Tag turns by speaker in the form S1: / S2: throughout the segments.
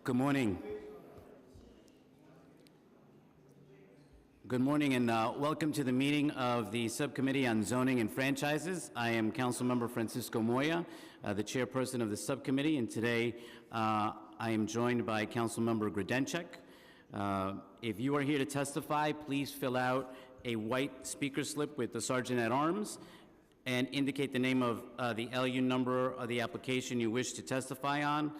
S1: Good morning. Good morning and welcome to the meeting of the Subcommittee on Zoning and Franchises. I am Councilmember Francisco Moya, the chairperson of the subcommittee, and today I am joined by Councilmember Grodenchik. If you are here to testify, please fill out a white speaker slip with the Sergeant at Arms and indicate the name of the LU number of the application you wish to testify on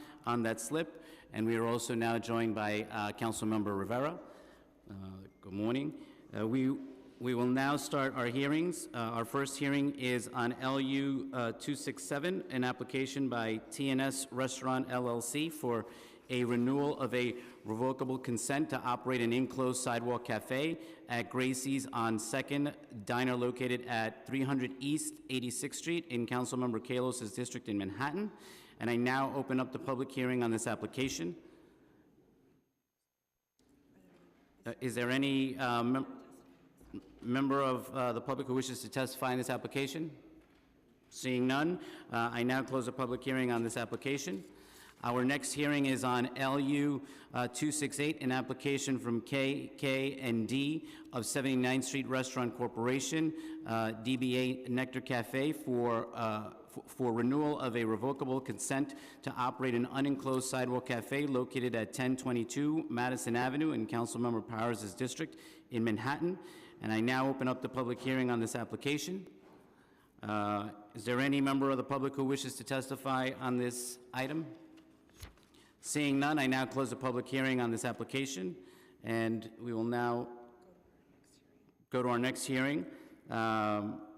S1: that slip. And we are also now joined by Councilmember Rivera. Good morning. We will now start our hearings. Our first hearing is on LU 267, an application by TNS Restaurant LLC for a renewal of a revocable consent to operate an enclosed sidewalk cafe at Gracie's on 2nd, diner located at 300 East 86th Street in Councilmember Kalos's district in Manhattan. And I now open up the public hearing on this application. Is there any member of the public who wishes to testify in this application? Seeing none, I now close the public hearing on this application. Our next hearing is on LU 268, an application from KK&D of 79th Street Restaurant Corporation, DBA Nectar Cafe for renewal of a revocable consent to operate an unenclosed sidewalk cafe located at 1022 Madison Avenue in Councilmember Powers' district in Manhattan. And I now open up the public hearing on this application. Is there any member of the public who wishes to testify on this item? Seeing none, I now close the public hearing on this application, and we will now go to our next hearing,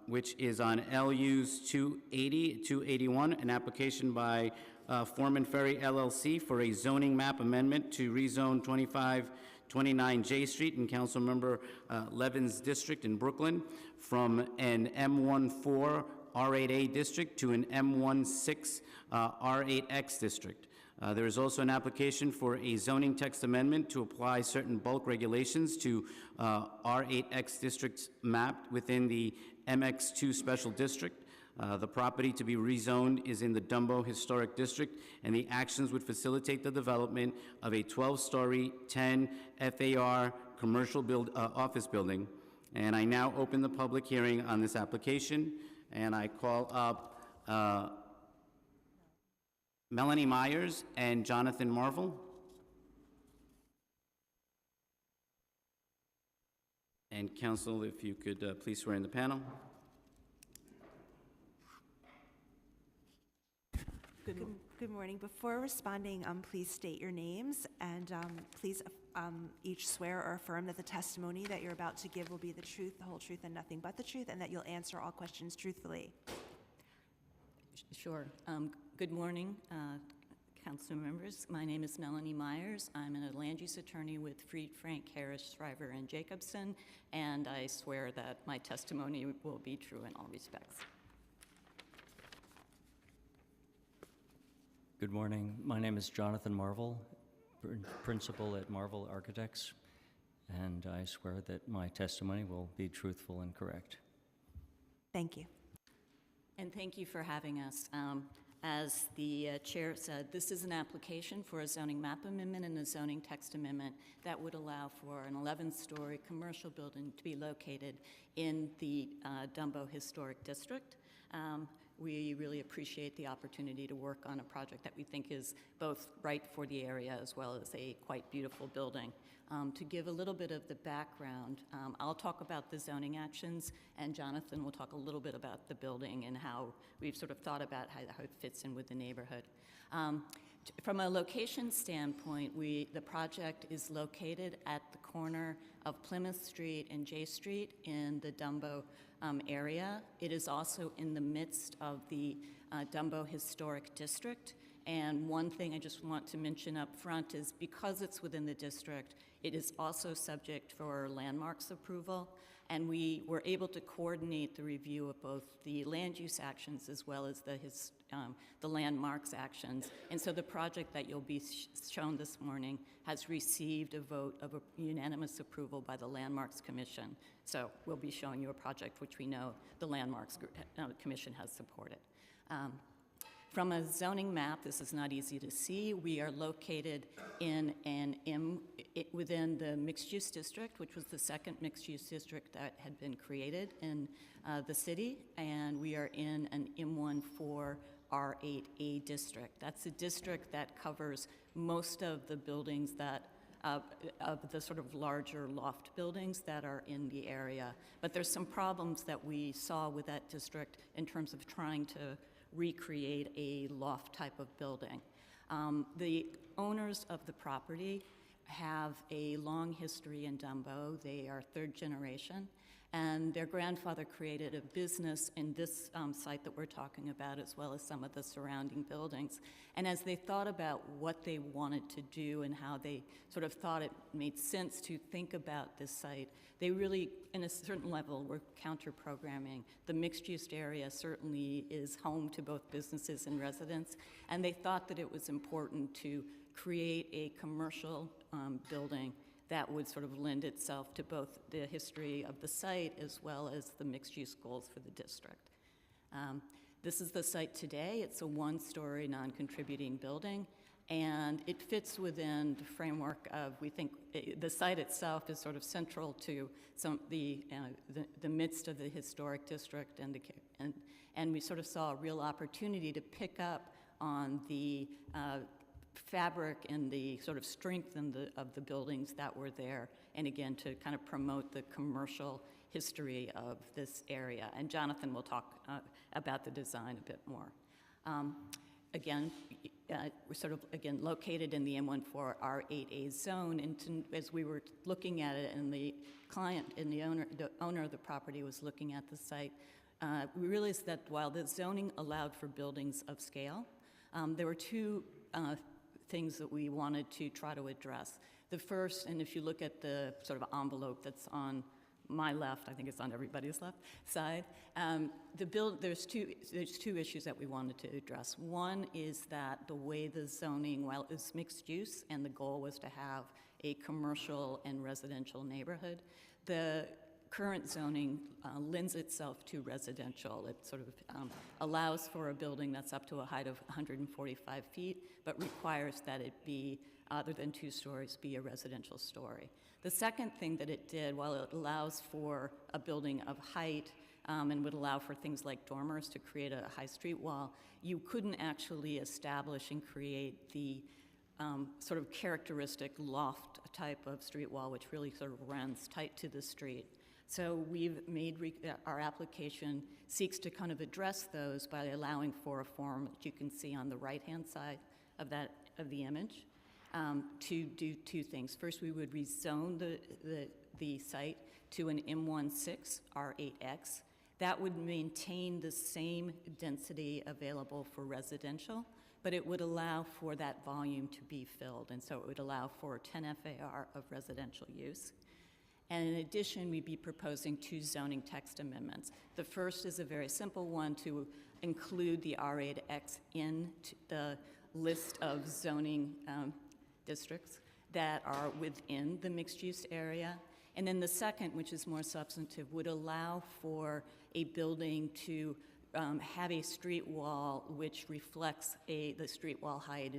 S1: which is on LUs 280, 281, an application by Foreman Ferry LLC for a zoning map amendment to rezone 2529 J Street in Councilmember Levin's district in Brooklyn from an M14 R8A district to an M16 R8X district. There is also an application for a zoning text amendment to apply certain bulk regulations to R8X districts mapped within the MX2 special district. The property to be rezoned is in the Dumbo Historic District, and the actions would facilitate the development of a 12-story, 10 FAR commercial office building. And I now open the public hearing on this application, and I call up Melanie Myers and Jonathan Marvel. And counsel, if you could please swear in the panel.
S2: Good morning. Before responding, please state your names, and please each swear or affirm that the testimony that you're about to give will be the truth, the whole truth, and nothing but the truth, and that you'll answer all questions truthfully.
S3: Sure. Good morning, council members. My name is Melanie Myers. I'm a land use attorney with Fried, Frank, Harris, Shriver, and Jacobson, and I swear that my testimony will be true in all respects.
S4: Good morning. My name is Jonathan Marvel, principal at Marvel Architects, and I swear that my testimony will be truthful and correct.
S2: Thank you.
S3: And thank you for having us. As the chair said, this is an application for a zoning map amendment and a zoning text amendment that would allow for an 11-story commercial building to be located in the Dumbo Historic District. We really appreciate the opportunity to work on a project that we think is both right for the area as well as a quite beautiful building. To give a little bit of the background, I'll talk about the zoning actions, and Jonathan will talk a little bit about the building and how we've sort of thought about how it fits in with the neighborhood. From a location standpoint, the project is located at the corner of Plymouth Street and J Street in the Dumbo area. It is also in the midst of the Dumbo Historic District. And one thing I just want to mention up front is because it's within the district, it is also subject for landmarks approval. And we were able to coordinate the review of both the land use actions as well as the landmarks actions. And so the project that you'll be shown this morning has received a vote of a unanimous approval by the Landmarks Commission. So we'll be showing you a project which we know the Landmarks Commission has supported. From a zoning map, this is not easy to see. We are located in within the mixed-use district, which was the second mixed-use district that had been created in the city, and we are in an M14 R8A district. That's a district that covers most of the buildings that of the sort of larger loft buildings that are in the area. But there's some problems that we saw with that district in terms of trying to recreate a loft type of building. The owners of the property have a long history in Dumbo. They are third generation, and their grandfather created a business in this site that we're talking about, as well as some of the surrounding buildings. And as they thought about what they wanted to do and how they sort of thought it made sense to think about this site, they really, in a certain level, were counter-programming. The mixed-use area certainly is home to both businesses and residents, and they thought that it was important to create a commercial building that would sort of lend itself to both the history of the site as well as the mixed-use goals for the district. This is the site today. It's a one-story non-contributing building, and it fits within the framework of, we think, the site itself is sort of central to the midst of the historic district, and we sort of saw a real opportunity to pick up on the fabric and the sort of strength of the buildings that were there, and again, to kind of promote the commercial history of this area. And Jonathan will talk about the design a bit more. Again, we're sort of, again, located in the M14 R8A zone, and as we were looking at it, and the client and the owner of the property was looking at the site, we realized that while the zoning allowed for buildings of scale, there were two things that we wanted to try to address. The first, and if you look at the sort of envelope that's on my left, I think it's on everybody's left side, there's two issues that we wanted to address. One is that the way the zoning, while it's mixed use, and the goal was to have a commercial and residential neighborhood, the current zoning lends itself to residential. It sort of allows for a building that's up to a height of 145 feet, but requires that it be, other than 2 stories, be a residential story. The second thing that it did, while it allows for a building of height and would allow for things like dormers to create a high street wall, you couldn't actually establish and create the sort of characteristic loft type of street wall, which really sort of runs tight to the street. So we've made, our application seeks to kind of address those by allowing for a form that you can see on the right-hand side of the image, to do 2 things. First, we would rezone the site to an M16 R8X. That would maintain the same density available for residential, but it would allow for that volume to be filled, and so it would allow for 10 FAR of residential use. And in addition, we'd be proposing 2 zoning text amendments. The first is a very simple one, to include the R8X in the list of zoning districts that are within the mixed-use area. And then the second, which is more substantive, would allow for a building to have a street wall which reflects the street wall height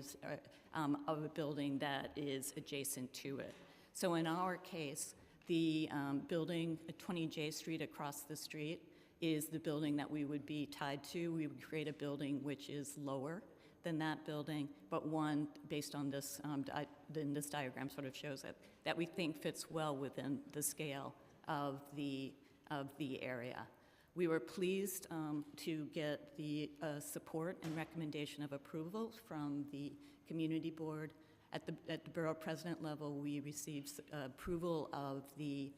S3: of a building that is adjacent to it. So in our case, the building at 20 J Street across the street is the building that we would be tied to. We would create a building which is lower than that building, but one based on this, this diagram sort of shows it, that we think fits well within the scale of the area. We were pleased to get the support and recommendation of approval from the community board. At the borough president level, we received approval of the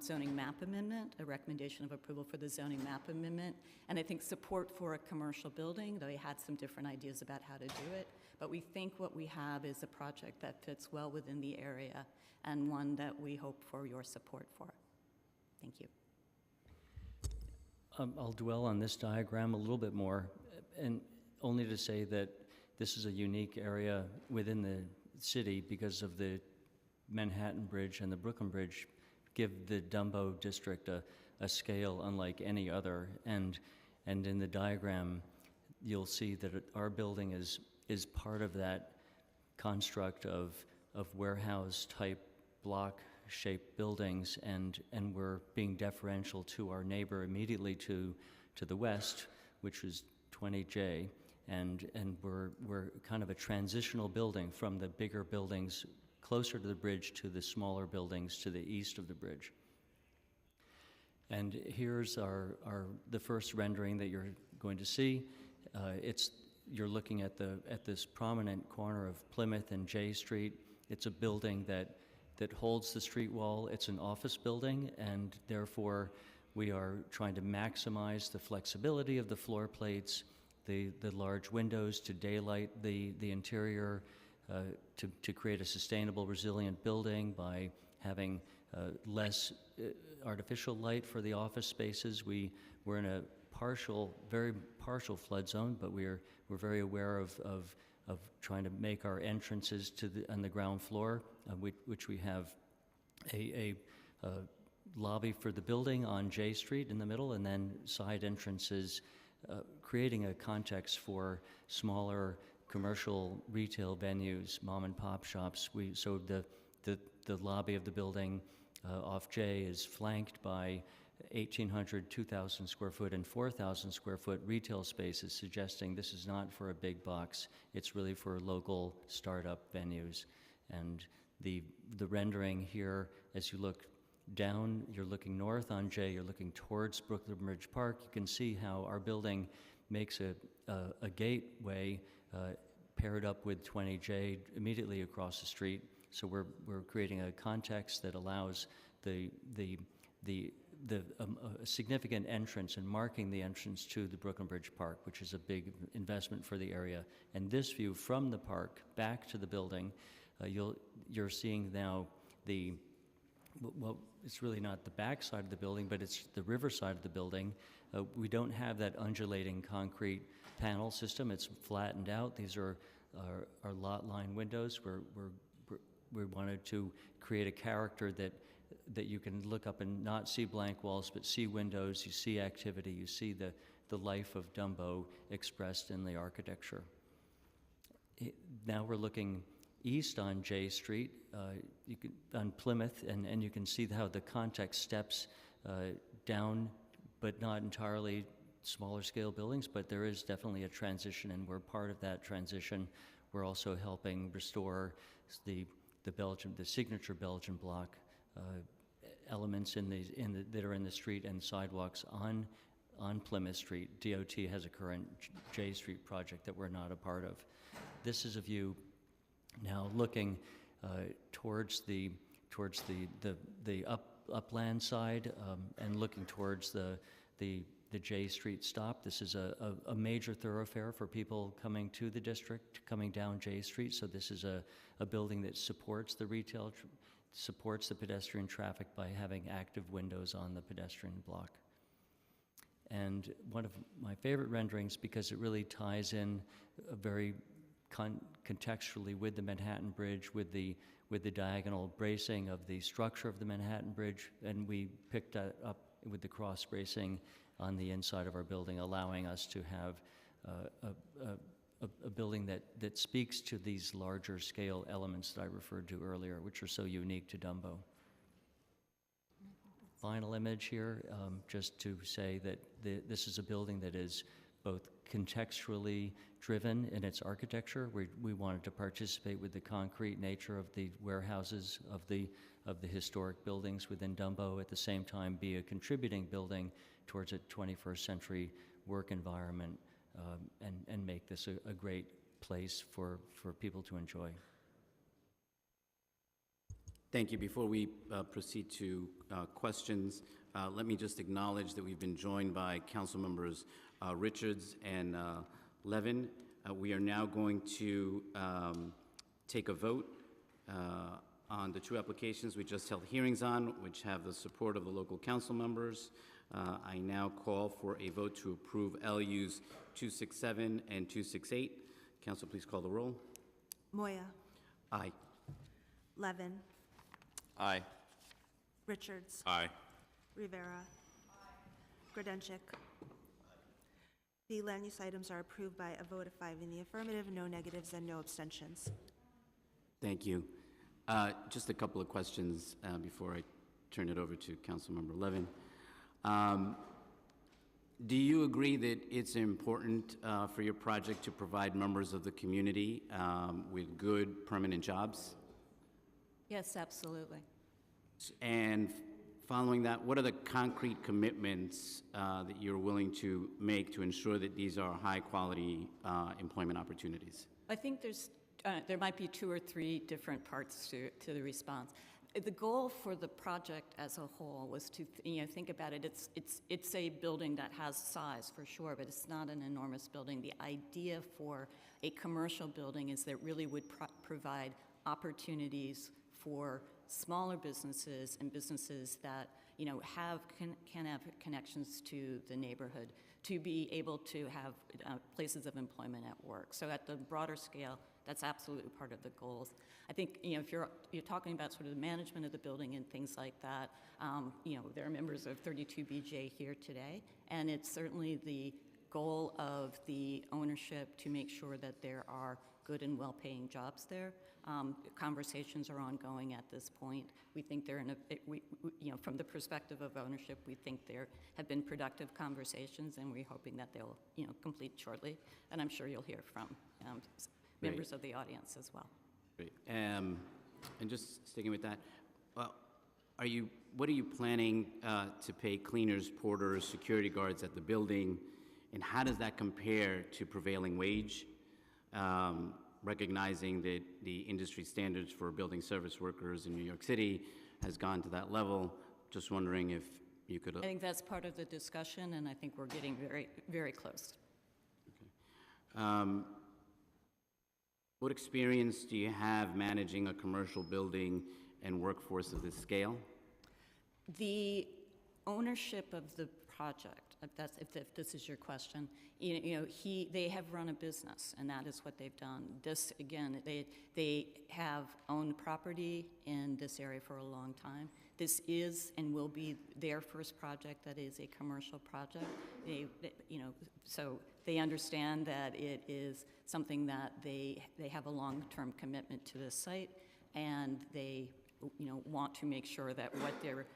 S3: zoning map amendment, a recommendation of approval for the zoning map amendment, and I think support for a commercial building. They had some different ideas about how to do it, but we think what we have is a project that fits well within the area and one that we hope for your support for. Thank you.
S4: I'll dwell on this diagram a little bit more, and only to say that this is a unique area within the city because of the Manhattan Bridge and the Brooklyn Bridge give the Dumbo district a scale unlike any other. And in the diagram, you'll see that our building is part of that construct of warehouse-type block-shaped buildings, and we're being deferential to our neighbor immediately to the west, which is 20J, and we're kind of a transitional building from the bigger buildings closer to the bridge to the smaller buildings to the east of the bridge. And here's the first rendering that you're going to see. You're looking at this prominent corner of Plymouth and J Street. It's a building that holds the street wall. It's an office building, and therefore we are trying to maximize the flexibility of the floor plates, the large windows to daylight the interior, to create a sustainable, resilient building by having less artificial light for the office spaces. We're in a very partial flood zone, but we're very aware of trying to make our entrances on the ground floor, which we have a lobby for the building on J Street in the middle, and then side entrances, creating a context for smaller commercial retail venues, mom and pop shops. So the lobby of the building off J is flanked by 1,800, 2,000 square foot and 4,000 square foot retail spaces, suggesting this is not for a big box, it's really for local startup venues. And the rendering here, as you look down, you're looking north on J, you're looking towards Brooklyn Bridge Park, you can see how our building makes a gateway paired up with 20J immediately across the street. So we're creating a context that allows a significant entrance and marking the entrance to the Brooklyn Bridge Park, which is a big investment for the area. And this view from the park back to the building, you're seeing now it's really not the back side of the building, but it's the river side of the building. We don't have that undulating concrete panel system. It's flattened out. These are lot line windows. We wanted to create a character that you can look up and not see blank walls, but see windows, you see activity, you see the life of Dumbo expressed in the architecture. Now we're looking east on J Street, on Plymouth, and you can see how the context steps down, but not entirely smaller scale buildings, but there is definitely a transition, and we're part of that transition. We're also helping restore the signature Belgian block elements that are in the street and sidewalks on Plymouth Street. DOT has a current J Street project that we're not a part of. This is a view now looking towards the upland side and looking towards the J Street stop. This is a major thoroughfare for people coming to the district, coming down J Street. So this is a building that supports the retail, supports the pedestrian traffic by having active windows on the pedestrian block. And one of my favorite renderings, because it really ties in very contextually with the Manhattan Bridge, with the diagonal bracing of the structure of the Manhattan Bridge, and we picked that up with the cross bracing on the inside of our building, allowing us to have a building that speaks to these larger scale elements that I referred to earlier, which are so unique to Dumbo. Final image here, just to say that this is a building that is both contextually driven in its architecture. We wanted to participate with the concrete nature of the warehouses, of the historic buildings within Dumbo, at the same time be a contributing building towards a 21st century work environment, and make this a great place for people to enjoy.
S1: Thank you. Before we proceed to questions, let me just acknowledge that we've been joined by Council Members Richards and Levin. We are now going to take a vote on the two applications we just held hearings on, which have the support of the local council members. I now call for a vote to approve LUs 267 and 268. Council, please call the roll.
S2: Moya.
S1: Aye.
S2: Levin.
S5: Aye.
S2: Richards.
S5: Aye.
S2: Rivera. Grodenchik. The land use items are approved by a vote of 5 in the affirmative, no negatives, and no abstentions.
S1: Thank you. Just a couple of questions before I turn it over to Councilmember Levin. Do you agree that it's important for your project to provide members of the community with good permanent jobs?
S3: Yes, absolutely.
S1: And following that, what are the concrete commitments that you're willing to make to ensure that these are high-quality employment opportunities?
S3: I think there might be 2 or 3 different parts to the response. The goal for the project as a whole was to, think about it. It's a building that has size for sure, but it's not an enormous building. The idea for a commercial building is that it really would provide opportunities for smaller businesses and businesses that can have connections to the neighborhood to be able to have places of employment at work. So at the broader scale, that's absolutely part of the goals. I think if you're talking about sort of the management of the building and things like that, there are members of 32BJ here today, and it's certainly the goal of the ownership to make sure that there are good and well-paying jobs there. Conversations are ongoing at this point. We think they're from the perspective of ownership, we think there have been productive conversations, and we're hoping that they'll, complete shortly. And I'm sure you'll hear from members of the audience as well.
S1: Great. And just sticking with that, what are you planning to pay cleaners, porters, security guards at the building, and how does that compare to prevailing wage? Recognizing that the industry standards for building service workers in New York City has gone to that level, just wondering if you could...
S3: I think that's part of the discussion, and I think we're getting very, very close.
S1: Okay. What experience do you have managing a commercial building and workforce of this scale?
S3: The ownership of the project, if this is your question, they have run a business, and that is what they've done. This, again, they have owned property in this area for a long time. This is and will be their first project that is a commercial project. So they understand that it is something that they have a long-term commitment to this site, and they, want to make sure that what they're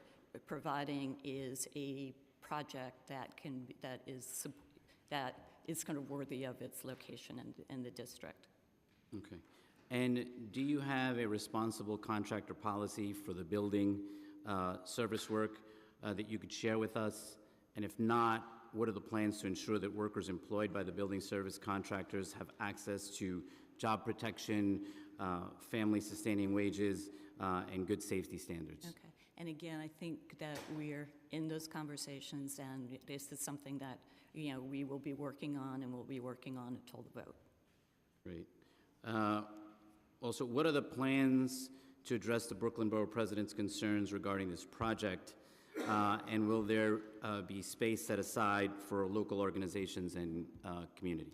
S3: providing is a project that is kind of worthy of its location in the district.
S1: Okay. And do you have a responsible contractor policy for the building service work that you could share with us? And if not, what are the plans to ensure that workers employed by the building service contractors have access to job protection, family-sustaining wages, and good safety standards?
S3: Okay. And again, I think that we're in those conversations, and this is something that, we will be working on, and we'll be working on until the vote.
S1: Great. Also, what are the plans to address the Brooklyn Borough President's concerns regarding this project? And will there be space set aside for local organizations and community?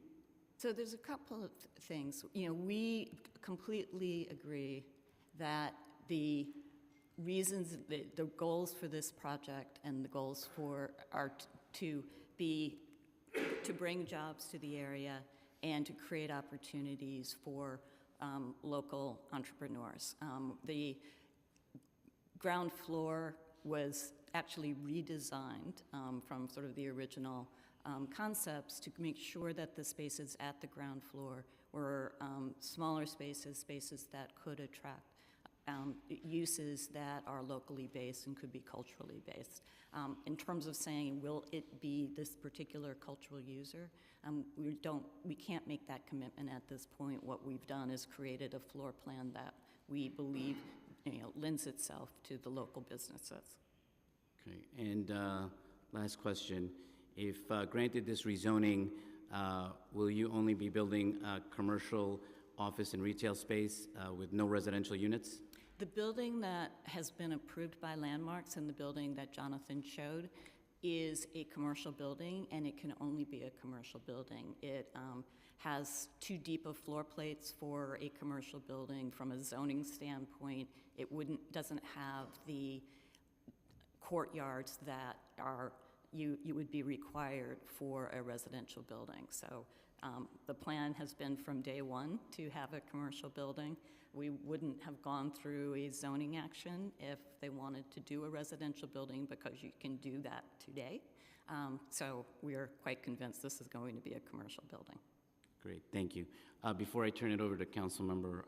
S3: So there's a couple of things. We completely agree that the reasons, the goals for this project and the goals are to bring jobs to the area and to create opportunities for local entrepreneurs. The ground floor was actually redesigned from sort of the original concepts to make sure that the spaces at the ground floor were smaller spaces that could attract uses that are locally based and could be culturally based. In terms of saying, will it be this particular cultural user? We can't make that commitment at this point. What we've done is created a floor plan that we believe, lends itself to the local businesses.
S1: Okay, and last question. If granted this rezoning, will you only be building commercial office and retail space with no residential units?
S3: The building that has been approved by Landmarks and the building that Jonathan showed is a commercial building, and it can only be a commercial building. It has too deep of floor plates for a commercial building. From a zoning standpoint, it doesn't have the courtyards that are you would be required for a residential building. So the plan has been from day one to have a commercial building. We wouldn't have gone through a zoning action if they wanted to do a residential building, because you can do that today. So we are quite convinced this is going to be a commercial building.
S1: Great, thank you. Before I turn it over to Councilmember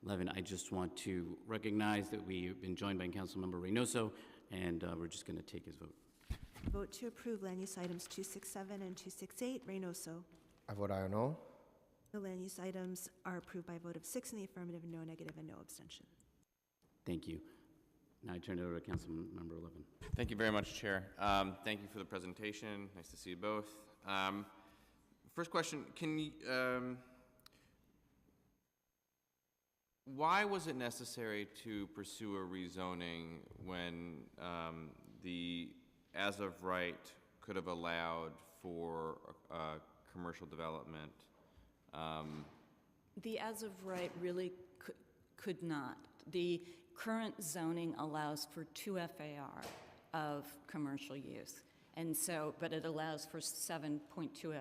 S1: Levin, I just want to recognize that we've been joined by Councilmember Reynoso, and we're just going to take his vote.
S2: Vote to approve land use items 267 and 268. Reynoso.
S5: I vote aye or no.
S2: The land use items are approved by a vote of 6 in the affirmative, no negative, and no abstention.
S1: Thank you. Now I turn it over to Councilmember Levin.
S6: Thank you very much, Chair. Thank you for the presentation. Nice to see you both. First question, can you, why was it necessary to pursue a rezoning when the as of right could have allowed for commercial development?
S3: The as of right really could not. The current zoning allows for 2 FAR of commercial use. And so, but it allows for 7.2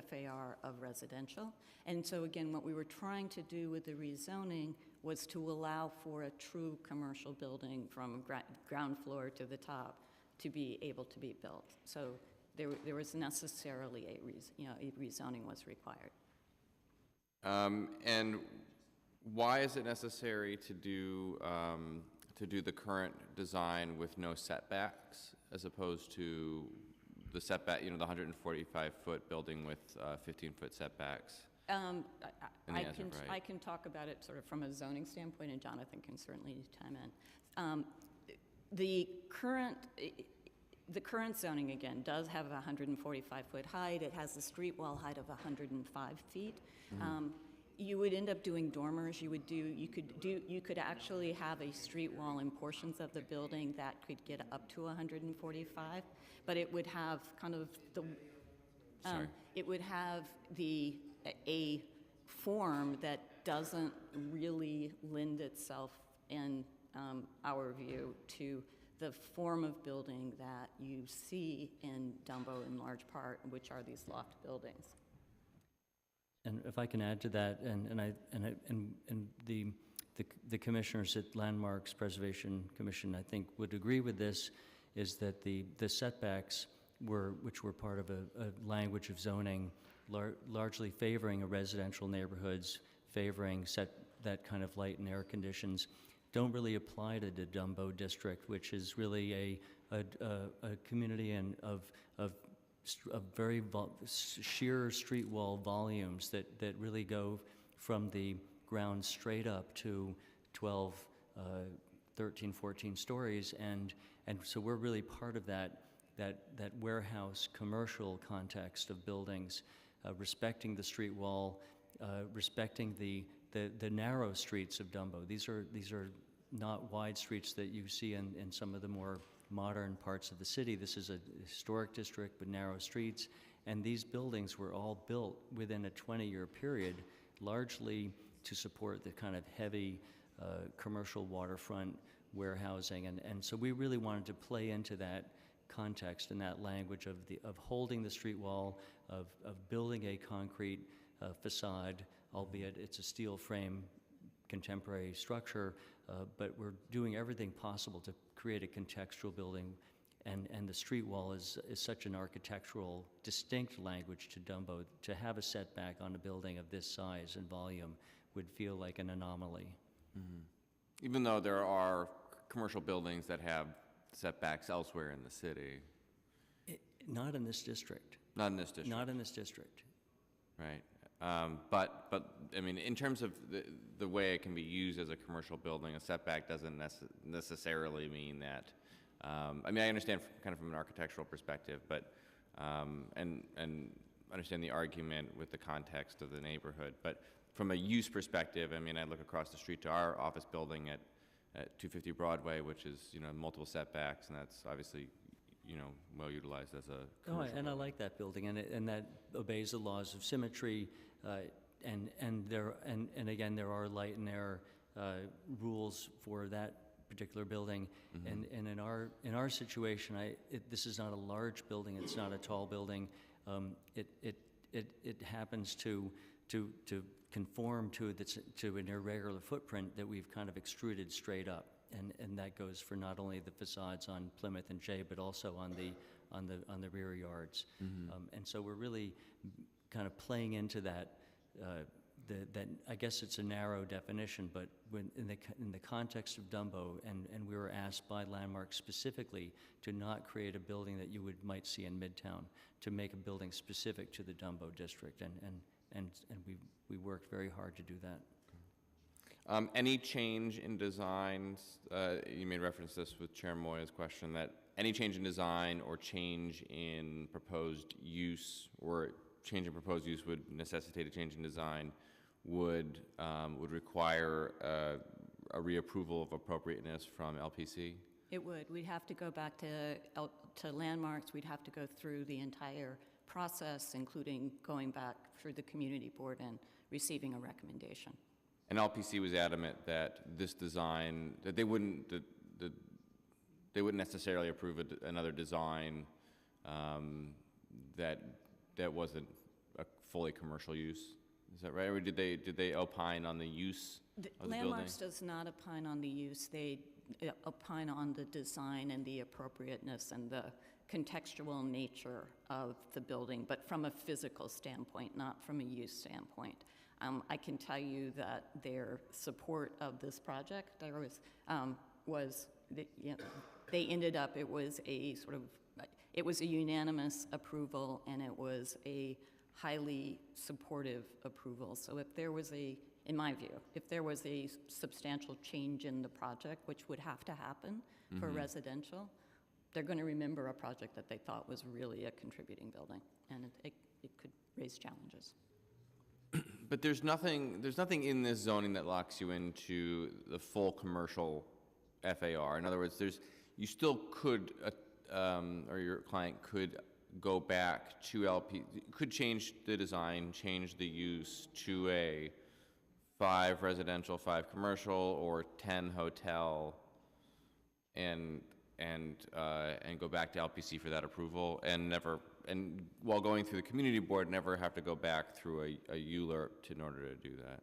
S3: FAR of residential. And so again, what we were trying to do with the rezoning was to allow for a true commercial building from ground floor to the top to be able to be built. So there was necessarily a rezoning was required.
S6: And why is it necessary to do the current design with no setbacks as opposed to the setback, the 145-foot building with 15-foot setbacks?
S3: I can talk about it sort of from a zoning standpoint, and Jonathan can certainly chime in. The current zoning, again, does have a 145-foot height. It has a street wall height of 105 feet. Mm-hmm. You would end up doing dormers. You could actually have a street wall in portions of the building that could get up to 145, but it would have kind of the it would have a form that doesn't really lend itself, in our view, to the form of building that you see in Dumbo in large part, which are these loft buildings.
S4: And if I can add to that, and the commissioners at Landmarks Preservation Commission, I think, would agree with this, is that the setbacks which were part of a language of zoning, largely favoring a residential neighborhoods, favoring that kind of light and air conditions, don't really apply to the Dumbo district, which is really a community of very sheer street wall volumes that really go from the ground straight up to 12, 13, 14 stories, and so we're really part of that warehouse commercial context of buildings, respecting the street wall, respecting the narrow streets of Dumbo. These are not wide streets that you see in some of the more modern parts of the city. This is a historic district with narrow streets, and these buildings were all built within a 20-year period, largely to support the kind of heavy commercial waterfront warehousing, and so we really wanted to play into that context and that language of holding the street wall, of building a concrete facade, albeit it's a steel frame contemporary structure, but we're doing everything possible to create a contextual building, and the street wall is such an architectural distinct language to Dumbo. To have a setback on a building of this size and volume would feel like an anomaly.
S6: Mm-hmm. Even though there are commercial buildings that have setbacks elsewhere in the city.
S4: Not in this district.
S6: Not in this district.
S4: Not in this district.
S6: Right. But I mean, in terms of the way it can be used as a commercial building, a setback doesn't necessarily mean that. I mean, I understand kind of from an architectural perspective, but and understand the argument with the context of the neighborhood. But from a use perspective, I mean, I look across the street to our office building at 250 Broadway, which is multiple setbacks, and that's obviously well utilized as a commercial building.
S4: I like that building, and that obeys the laws of symmetry, and again there are light and air rules for that particular building. And in our situation, this is not a large building. It's not a tall building. It happens to conform to an irregular footprint that we've kind of extruded straight up, and that goes for not only the facades on Plymouth and Jay, but also on the rear yards. And so we're really kind of playing into that. That I guess it's a narrow definition, but when in the context of Dumbo, and we were asked by Landmark specifically to not create a building that you might see in Midtown, to make a building specific to the Dumbo district, and we worked very hard to do that.
S6: Any change in designs, you made reference to this with Chair Moya's question, that any change in design or change in proposed use, or change in proposed use would necessitate a change in design, would require a reapproval of appropriateness from LPC?
S3: It would. We'd have to go back to landmarks. We'd have to go through the entire process, including going back through the community board and receiving a recommendation.
S6: And LPC was adamant that this design, that they wouldn't necessarily approve another design that wasn't a fully commercial use. Is that right? Or did they opine on the use of the building?
S3: Landmarks does not opine on the use. They opine on the design and the appropriateness and the contextual nature of the building, but from a physical standpoint, not from a use standpoint. I can tell you that their support of this project, they ended up, it was a unanimous approval, and it was a highly supportive approval. So if there was in my view, if there was a substantial change in the project, which would have to happen for residential, they're going to remember a project that they thought was really a contributing building, and it could raise challenges.
S6: But there's nothing in this zoning that locks you into the full commercial FAR. In other words, you still could, or your client could go back to could change the design, change the use to a 5 residential, 5 commercial, or 10 hotel, and go back to LPC for that approval, and while going through the community board, never have to go back through a ULURP in order to do that.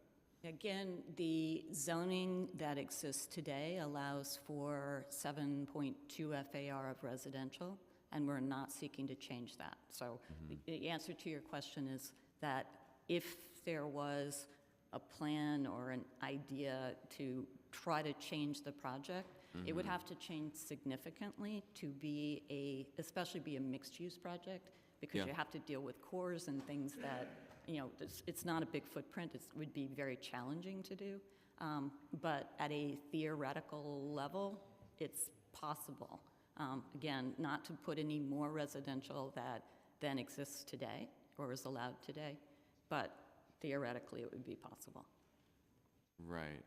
S3: Again, the zoning that exists today allows for 7.2 FAR of residential, and we're not seeking to change that. So the answer to your question is that if there was a plan or an idea to try to change the project, it would have to change significantly to especially be a mixed-use project, because you have to deal with cores and things that, it's not a big footprint. It would be very challenging to do. But at a theoretical level, it's possible. Again, not to put any more residential than exists today or is allowed today, but theoretically it would be possible.
S6: Right.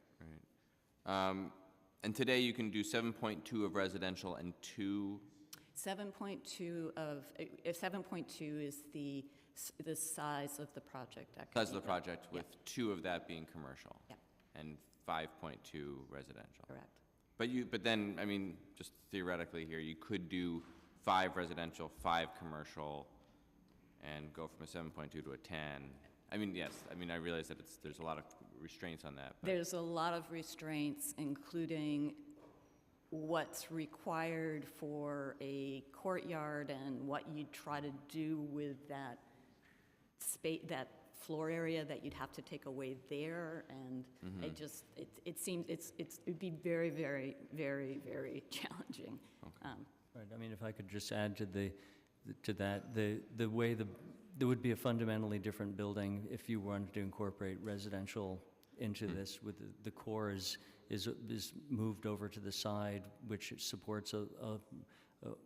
S6: And today you can do 7.2 of residential and 2.
S3: 7.2 is the size of the project.
S6: Size of the project, with 2 of that being commercial.
S3: Yep.
S6: And 5.2 residential.
S3: Correct.
S6: But then, I mean, just theoretically here, you could do 5 residential, 5 commercial, and go from a 7.2 to a 10. I mean, yes. I mean, I realize that there's a lot of restraints on that. But
S3: there's a lot of restraints, including what's required for a courtyard and what you'd try to do with that space, that floor area that you'd have to take away there, and it seems it'd be very, very, very, very challenging.
S6: Okay.
S4: Right. I mean, if I could just add to that, the way there would be a fundamentally different building if you wanted to incorporate residential into this. With the core is moved over to the side, which supports a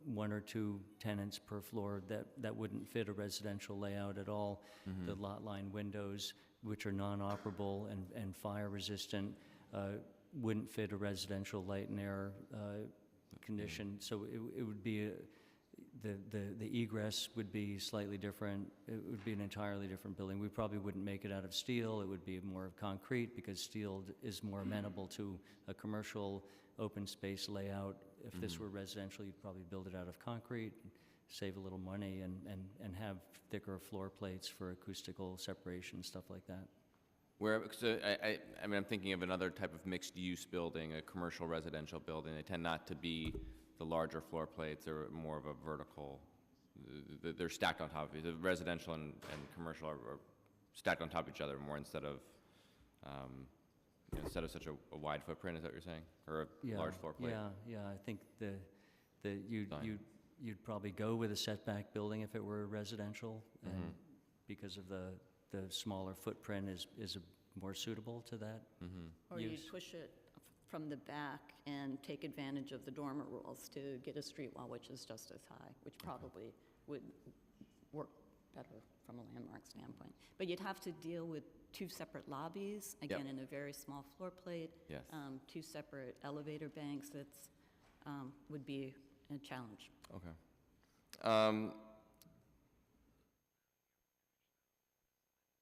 S4: 1 or 2 tenants per floor. That wouldn't fit a residential layout at all. The lot line windows, which are non-operable and fire resistant, wouldn't fit a residential light and air condition. So it would be the egress would be slightly different. It would be an entirely different building. We probably wouldn't make it out of steel. It would be more of concrete because steel is more amenable to a commercial open space layout. If this were residential, you'd probably build it out of concrete, save a little money, and have thicker floor plates for acoustical separation, stuff like that.
S6: So I mean, I'm thinking of another type of mixed-use building, a commercial residential building. They tend not to be the larger floor plates. They're more of a vertical. They're stacked on top of each other. The residential and commercial are stacked on top of each other more instead of such a wide footprint. Is that what you're saying, or a large floor plate?
S4: Yeah. I think you'd probably go with a setback building if it were residential, and because of the smaller footprint is more suitable to that.
S3: Or you'd push it from the back and take advantage of the dormer rules to get a street wall which is just as high, which probably would work better from a landmark standpoint. But you'd have to deal with two separate lobbies, again, in a very small floor plate.
S6: Yes.
S3: Two separate elevator banks. That's would be a challenge.
S6: Okay.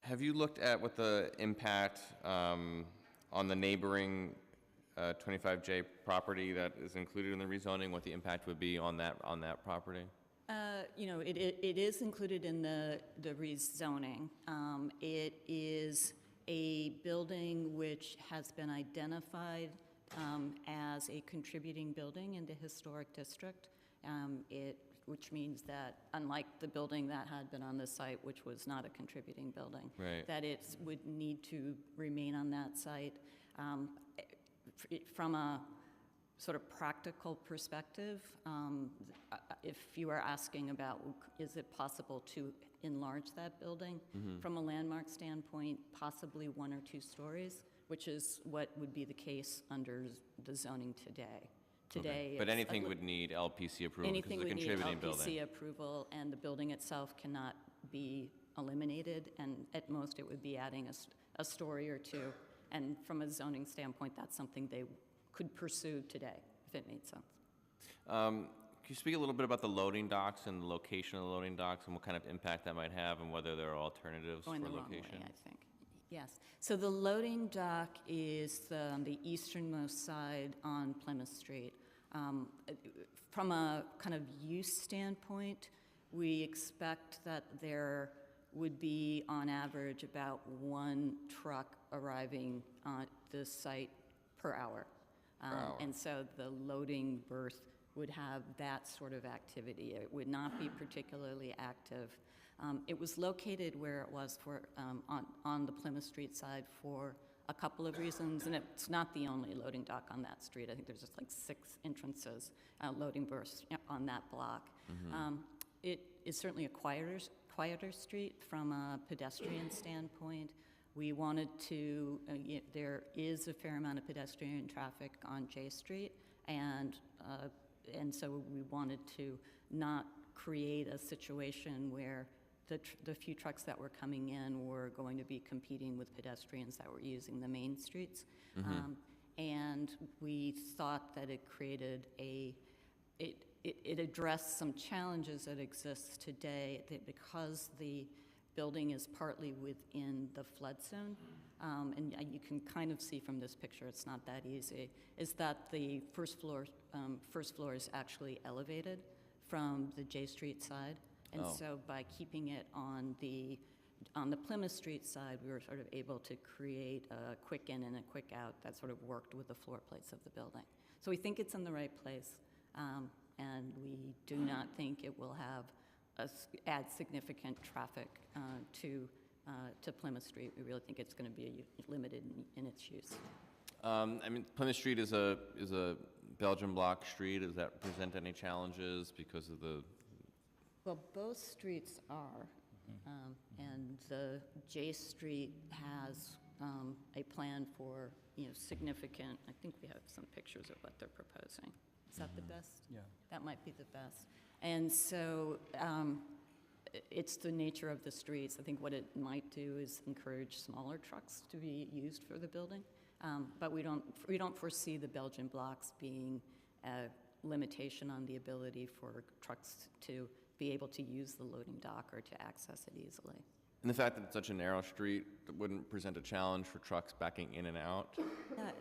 S6: Have you looked at what the impact on the neighboring 25J property that is included in the rezoning, what the impact would be on that property?
S3: It is included in the rezoning. It is a building which has been identified as a contributing building in the historic district. Which means that, unlike the building that had been on the site, which was not a contributing building,
S6: right,
S3: that it would need to remain on that site. From a sort of practical perspective, if you are asking about is it possible to enlarge that building, from a landmark standpoint, possibly 1 or 2 stories, which is what would be the case under the zoning today.
S6: Okay. But anything would need LPC approval because it's a contributing building.
S3: Anything would need LPC approval, and the building itself cannot be eliminated, and at most it would be adding a story or 2. And from a zoning standpoint, that's something they could pursue today, if it made sense.
S6: Can you speak a little bit about the loading docks and the location of the loading docks and what kind of impact that might have and whether there are alternatives
S3: Going
S6: for
S3: the
S6: location?
S3: wrong way, I think. Yes. So the loading dock is on the easternmost side on Plymouth Street. From a kind of use standpoint, we expect that there would be, on average, about 1 truck arriving on the site per hour. And so the loading berth would have that sort of activity. It would not be particularly active. It was located where it was for on the Plymouth Street side for a couple of reasons, and it's not the only loading dock on that street. I think there's just like 6 entrances, loading berths on that block. It is certainly a quieter street from a pedestrian standpoint. We wanted to, there is a fair amount of pedestrian traffic on J Street, and so we wanted to not create a situation where the few trucks that were coming in were going to be competing with pedestrians that were using the main streets. And we thought that it created it addressed some challenges that exist today because the building is partly within the flood zone. And you can kind of see from this picture, it's not that easy, is that the first floor is actually elevated from the J Street side. And so by keeping it on the Plymouth Street side, we were sort of able to create a quick in and a quick out that sort of worked with the floor plates of the building. So we think it's in the right place, and we do not think it will add significant traffic to Plymouth Street. We really think it's going to be limited in its use.
S6: I mean, Plymouth Street is a Belgian block street. Does that present any challenges because of the?
S3: Well, both streets are, and the J Street has a plan for significant. I think we have some pictures of what they're proposing. Is that the best?
S4: Yeah.
S3: That might be the best. And so it's the nature of the streets. I think what it might do is encourage smaller trucks to be used for the building, but we don't foresee the Belgian blocks being limitation on the ability for trucks to be able to use the loading dock or to access it easily.
S6: And the fact that it's such a narrow street wouldn't present a challenge for trucks backing in and out?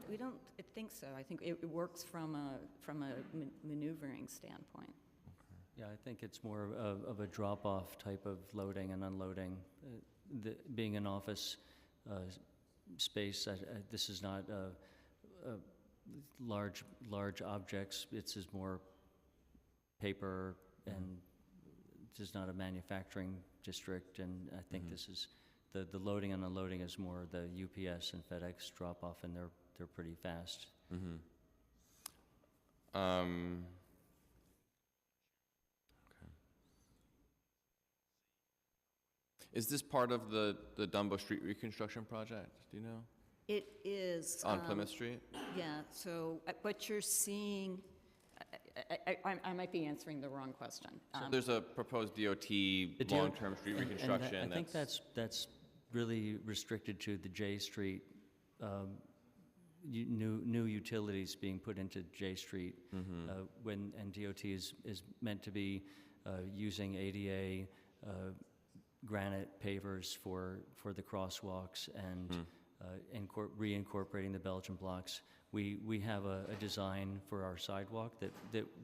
S3: We don't think so. I think it works from a maneuvering standpoint.
S4: Yeah, I think it's more of a drop-off type of loading and unloading. Being an office space, this is not large objects. It's just more paper, and this is not a manufacturing district. And I think this is the loading and unloading is more the UPS and FedEx drop-off, and they're pretty fast.
S6: Is this part of the Dumbo Street reconstruction project? Do you know?
S3: It is.
S6: On Plymouth Street?
S3: Yeah, so what you're seeing, I might be answering the wrong question.
S6: So there's a proposed DOT long-term street reconstruction.
S4: And I think that's really restricted to the J Street, new utilities being put into J Street, and DOT is meant to be using ADA granite pavers for the crosswalks and reincorporating the Belgian blocks. We have a design for our sidewalk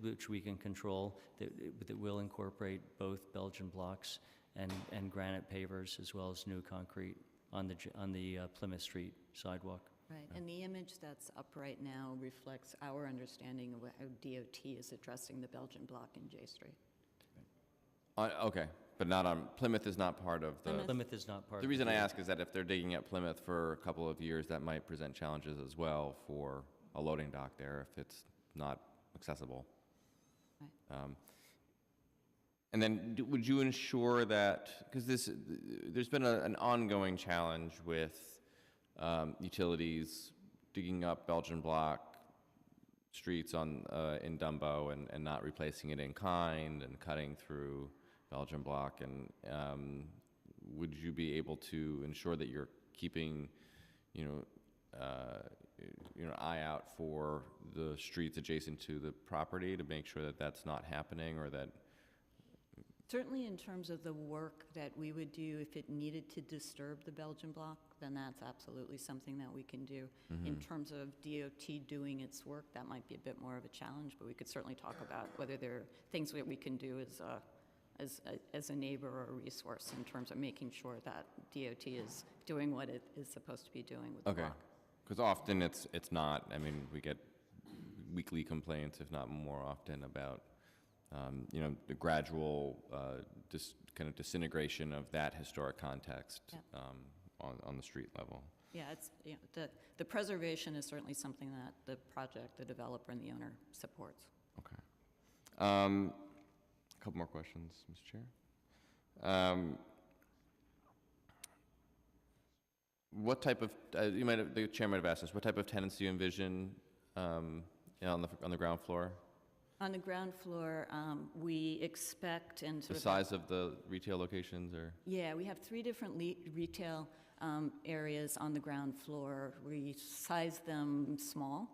S4: which we can control that will incorporate both Belgian blocks and granite pavers, as well as new concrete on the Plymouth Street sidewalk.
S3: Right, and the image that's up right now reflects our understanding of how DOT is addressing the Belgian block in J Street.
S6: Okay, but not on, Plymouth is not part of the...
S4: Plymouth is not part of
S6: The reason I ask is that if they're digging at Plymouth for a couple of years, that might present challenges as well for a loading dock there if it's not accessible.
S3: Right.
S6: And then would you ensure that, because there's been an ongoing challenge with utilities digging up Belgian block streets in Dumbo and not replacing it in kind and cutting through Belgian block, and would you be able to ensure that you're keeping, eye out for the streets adjacent to the property to make sure that that's not happening, or that?
S3: Certainly in terms of the work that we would do if it needed to disturb the Belgian block, then that's absolutely something that we can do. In terms of DOT doing its work, that might be a bit more of a challenge, but we could certainly talk about whether there are things that we can do as a neighbor or a resource in terms of making sure that DOT is doing what it is supposed to be doing with the block.
S6: Because often it's not. I mean, we get weekly complaints, if not more often, about the gradual kind of disintegration of that historic context on the street level.
S3: Yeah, it's the preservation is certainly something that the project, the developer, and the owner supports.
S6: Okay. A couple more questions, Mr. Chair. What type of the chair might have asked us? What type of tenants do you envision on the ground floor?
S3: On the ground floor, we expect and
S6: The size of the retail locations, or?
S3: Yeah, we have 3 different retail areas on the ground floor. We size them small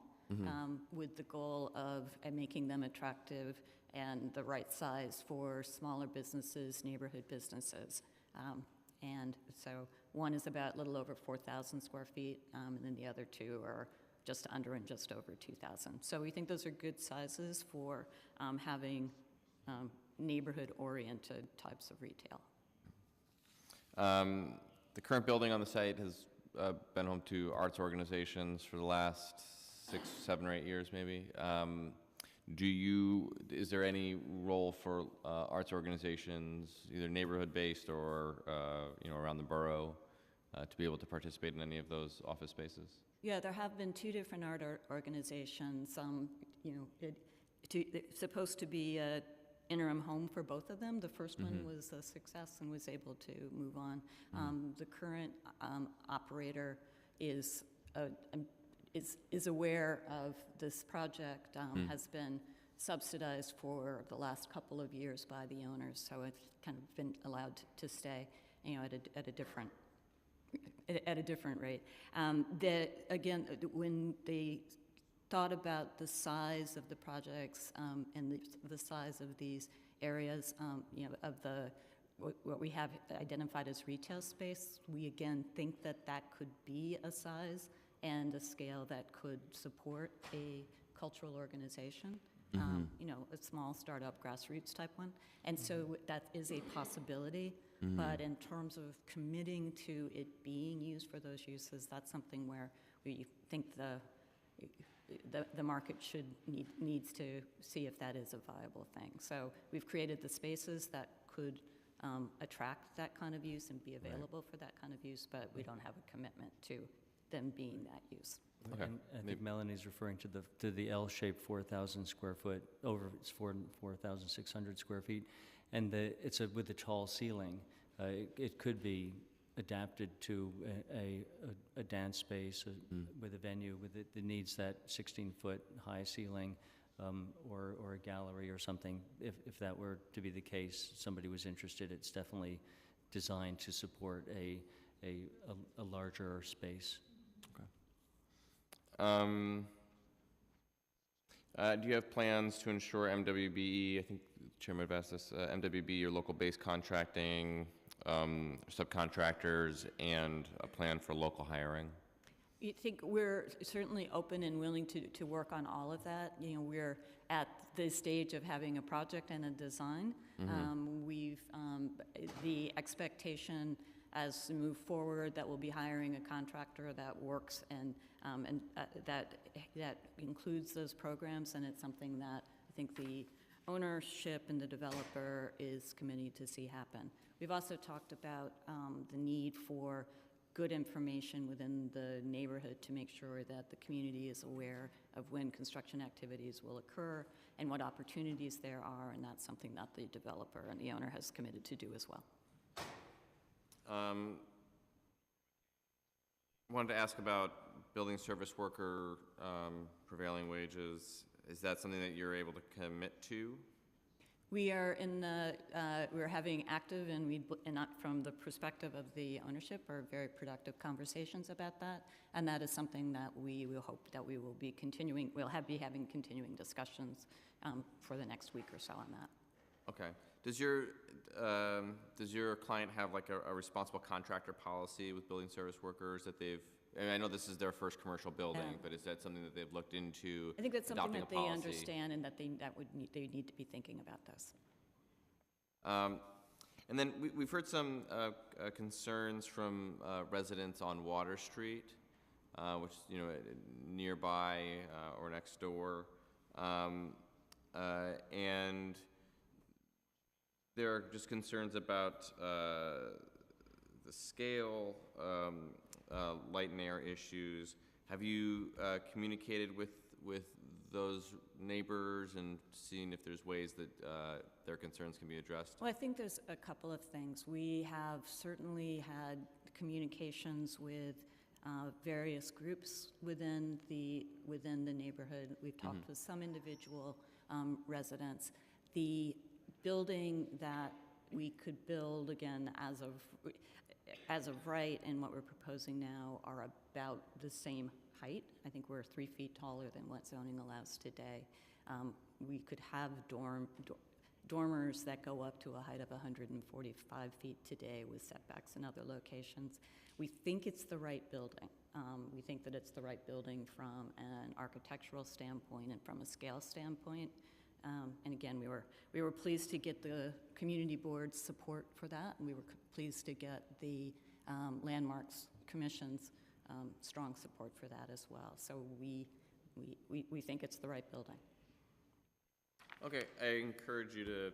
S3: with the goal of making them attractive and the right size for smaller businesses, neighborhood businesses. And so one is about a little over 4,000 square feet, and then the other 2 are just under and just over 2,000. So we think those are good sizes for having neighborhood-oriented types of retail.
S6: The current building on the site has been home to arts organizations for the last 6, 7, or 8 years, maybe. Is there any role for arts organizations, either neighborhood-based or around the borough, to be able to participate in any of those office spaces?
S3: Yeah, there have been 2 different art organizations. It's supposed to be an interim home for both of them. The first one was a success and was able to move on. The current operator is aware of this project, has been subsidized for the last couple of years by the owners, so it's kind of been allowed to stay, at a different rate. Again, when they thought about the size of the projects and the size of these areas, of what we have identified as retail space, we again think that that could be a size and a scale that could support a cultural organization, a small startup grassroots type one. And so that is a possibility, but in terms of committing to it being used for those uses, that's something where we think the market needs to see if that is a viable thing. So we've created the spaces that could attract that kind of use and be available for that kind of use, but we don't have a commitment to them being that use.
S6: Okay.
S4: And I think Melanie's referring to the L-shaped 4,000 square foot, it's 4,600 square feet, and it's with a tall ceiling. It could be adapted to a dance space with a venue that needs that 16-foot high ceiling, or a gallery or something. If that were to be the case, somebody was interested, it's definitely designed to support a larger space.
S6: Okay. Do you have plans to ensure MWBE, I think the chairman have asked this, MWBE, your local base contracting, subcontractors, and a plan for local hiring?
S3: I think we're certainly open and willing to work on all of that. We're at the stage of having a project and a design. The expectation as we move forward that we'll be hiring a contractor that works and that includes those programs, and it's something that I think the ownership and the developer is committed to see happen. We've also talked about the need for good information within the neighborhood to make sure that the community is aware of when construction activities will occur and what opportunities there are, and that's something that the developer and the owner has committed to do as well.
S6: Wanted to ask about building service worker prevailing wages. Is that something that you're able to commit to?
S3: We are we're having active and not from the perspective of the ownership, are very productive conversations about that, and that is something that we will hope that we will be continuing. We'll be having continuing discussions for the next week or so on that.
S6: Okay. Does your client have like a responsible contractor policy with building service workers that they've? And I know this is their first commercial building, but is that something that they've looked into?
S3: I think that's something that they
S6: policy?
S3: understand, and that they need to be thinking about this.
S6: And then we've heard some concerns from residents on Water Street, which nearby or next door, and there are just concerns about the scale, light and air issues. Have you communicated with those neighbors and seen if there's ways that their concerns can be addressed? Well,
S3: I think there's a couple of things. We have certainly had communications with various groups within the neighborhood. We've talked with some individual residents. The building that we could build, again, as of right, and what we're proposing now are about the same height. I think we're 3 feet taller than what zoning allows today. We could have dormers that go up to a height of 145 feet today with setbacks in other locations. We think it's the right building. We think that it's the right building from an architectural standpoint and from a scale standpoint. And again, we were pleased to get the community board's support for that, and we were pleased to get the Landmarks Commission's strong support for that as well. So we think it's the right building.
S6: Okay, I encourage you to,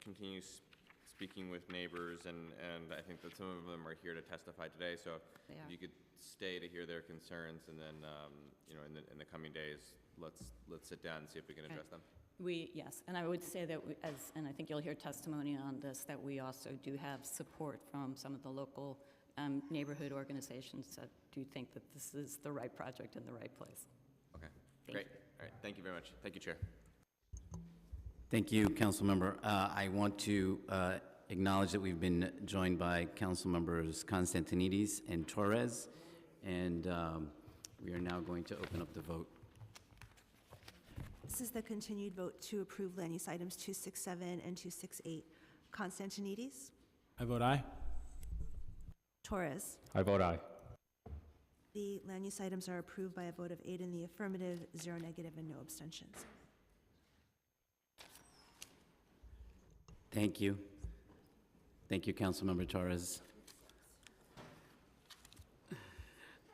S6: continue speaking with neighbors, and I think that some of them are here to testify today. So if you could stay to hear their concerns, and then in the coming days, let's sit down and see if we can address them.
S3: Yes, and I would say that and I think you'll hear testimony on this, that we also do have support from some of the local neighborhood organizations that do think that this is the right project in the right place.
S6: Okay, great. All right, thank you very much. Thank you, Chair.
S1: Thank you, Council Member. I want to acknowledge that we've been joined by Council Members Constantinides and Torres, and we are now going to open up the vote.
S2: This is the continued vote to approve land use items 267 and 268. Constantinides?
S5: I vote aye.
S2: Torres?
S5: I vote aye.
S2: The land use items are approved by a vote of 8 in the affirmative, 0 negative, and no abstentions.
S1: Thank you. Thank you, Councilmember Torres.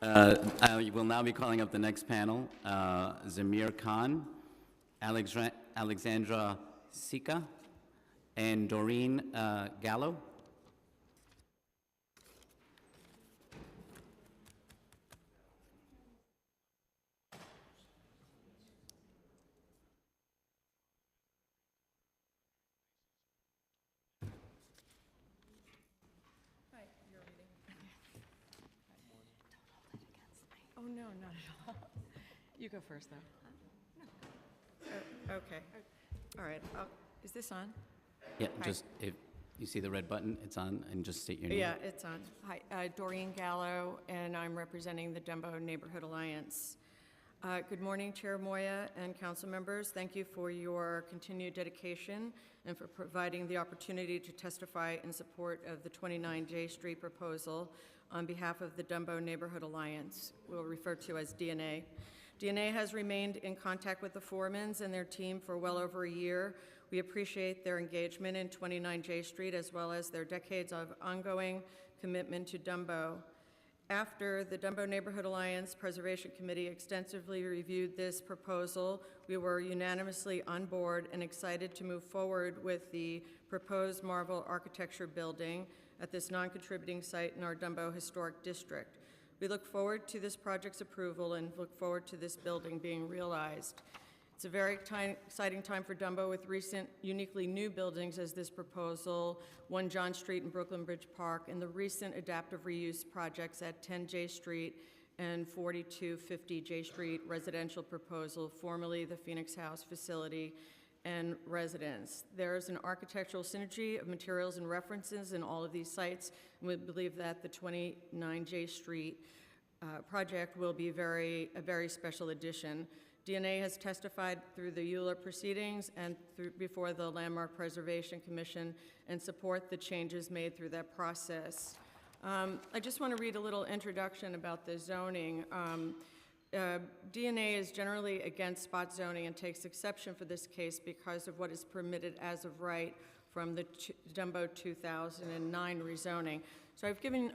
S1: I will now be calling up the next panel, Zamir Khan, Alexandra Sika, and Doreen Gallo.
S7: Oh, no, not at all. You go first, though. Okay. All right. Is this on?
S1: Yeah,
S7: Hi.
S1: just if you see the red button, it's on, and just state your name.
S7: Yeah, it's on. Hi, Doreen Gallo, and I'm representing the Dumbo Neighborhood Alliance. Good morning, Chair Moya and council members. Thank you for your continued dedication and for providing the opportunity to testify in support of the 29 J Street proposal on behalf of the Dumbo Neighborhood Alliance, we'll refer to as DNA. DNA has remained in contact with the Foremans and their team for well over a year. We appreciate their engagement in 29 J Street as well as their decades of ongoing commitment to Dumbo. After the Dumbo Neighborhood Alliance Preservation Committee extensively reviewed this proposal, we were unanimously on board and excited to move forward with the proposed Marvel Architecture building at this non-contributing site in our Dumbo Historic District. We look forward to this project's approval and look forward to this building being realized. It's a very exciting time for Dumbo with recent uniquely new buildings as this proposal, 1 John Street and Brooklyn Bridge Park, and the recent adaptive reuse projects at 10 J Street and 4250 J Street residential proposal, formerly the Phoenix House facility and residence. There is an architectural synergy of materials and references in all of these sites, and we believe that the 29 J Street project will be a very special addition. DNA has testified through the Euler proceedings and before the Landmark Preservation Commission and support the changes made through that process. I just want to read a little introduction about the zoning. DNA is generally against spot zoning and takes exception for this case because of what is permitted as of right from the Dumbo 2009 rezoning. So I've given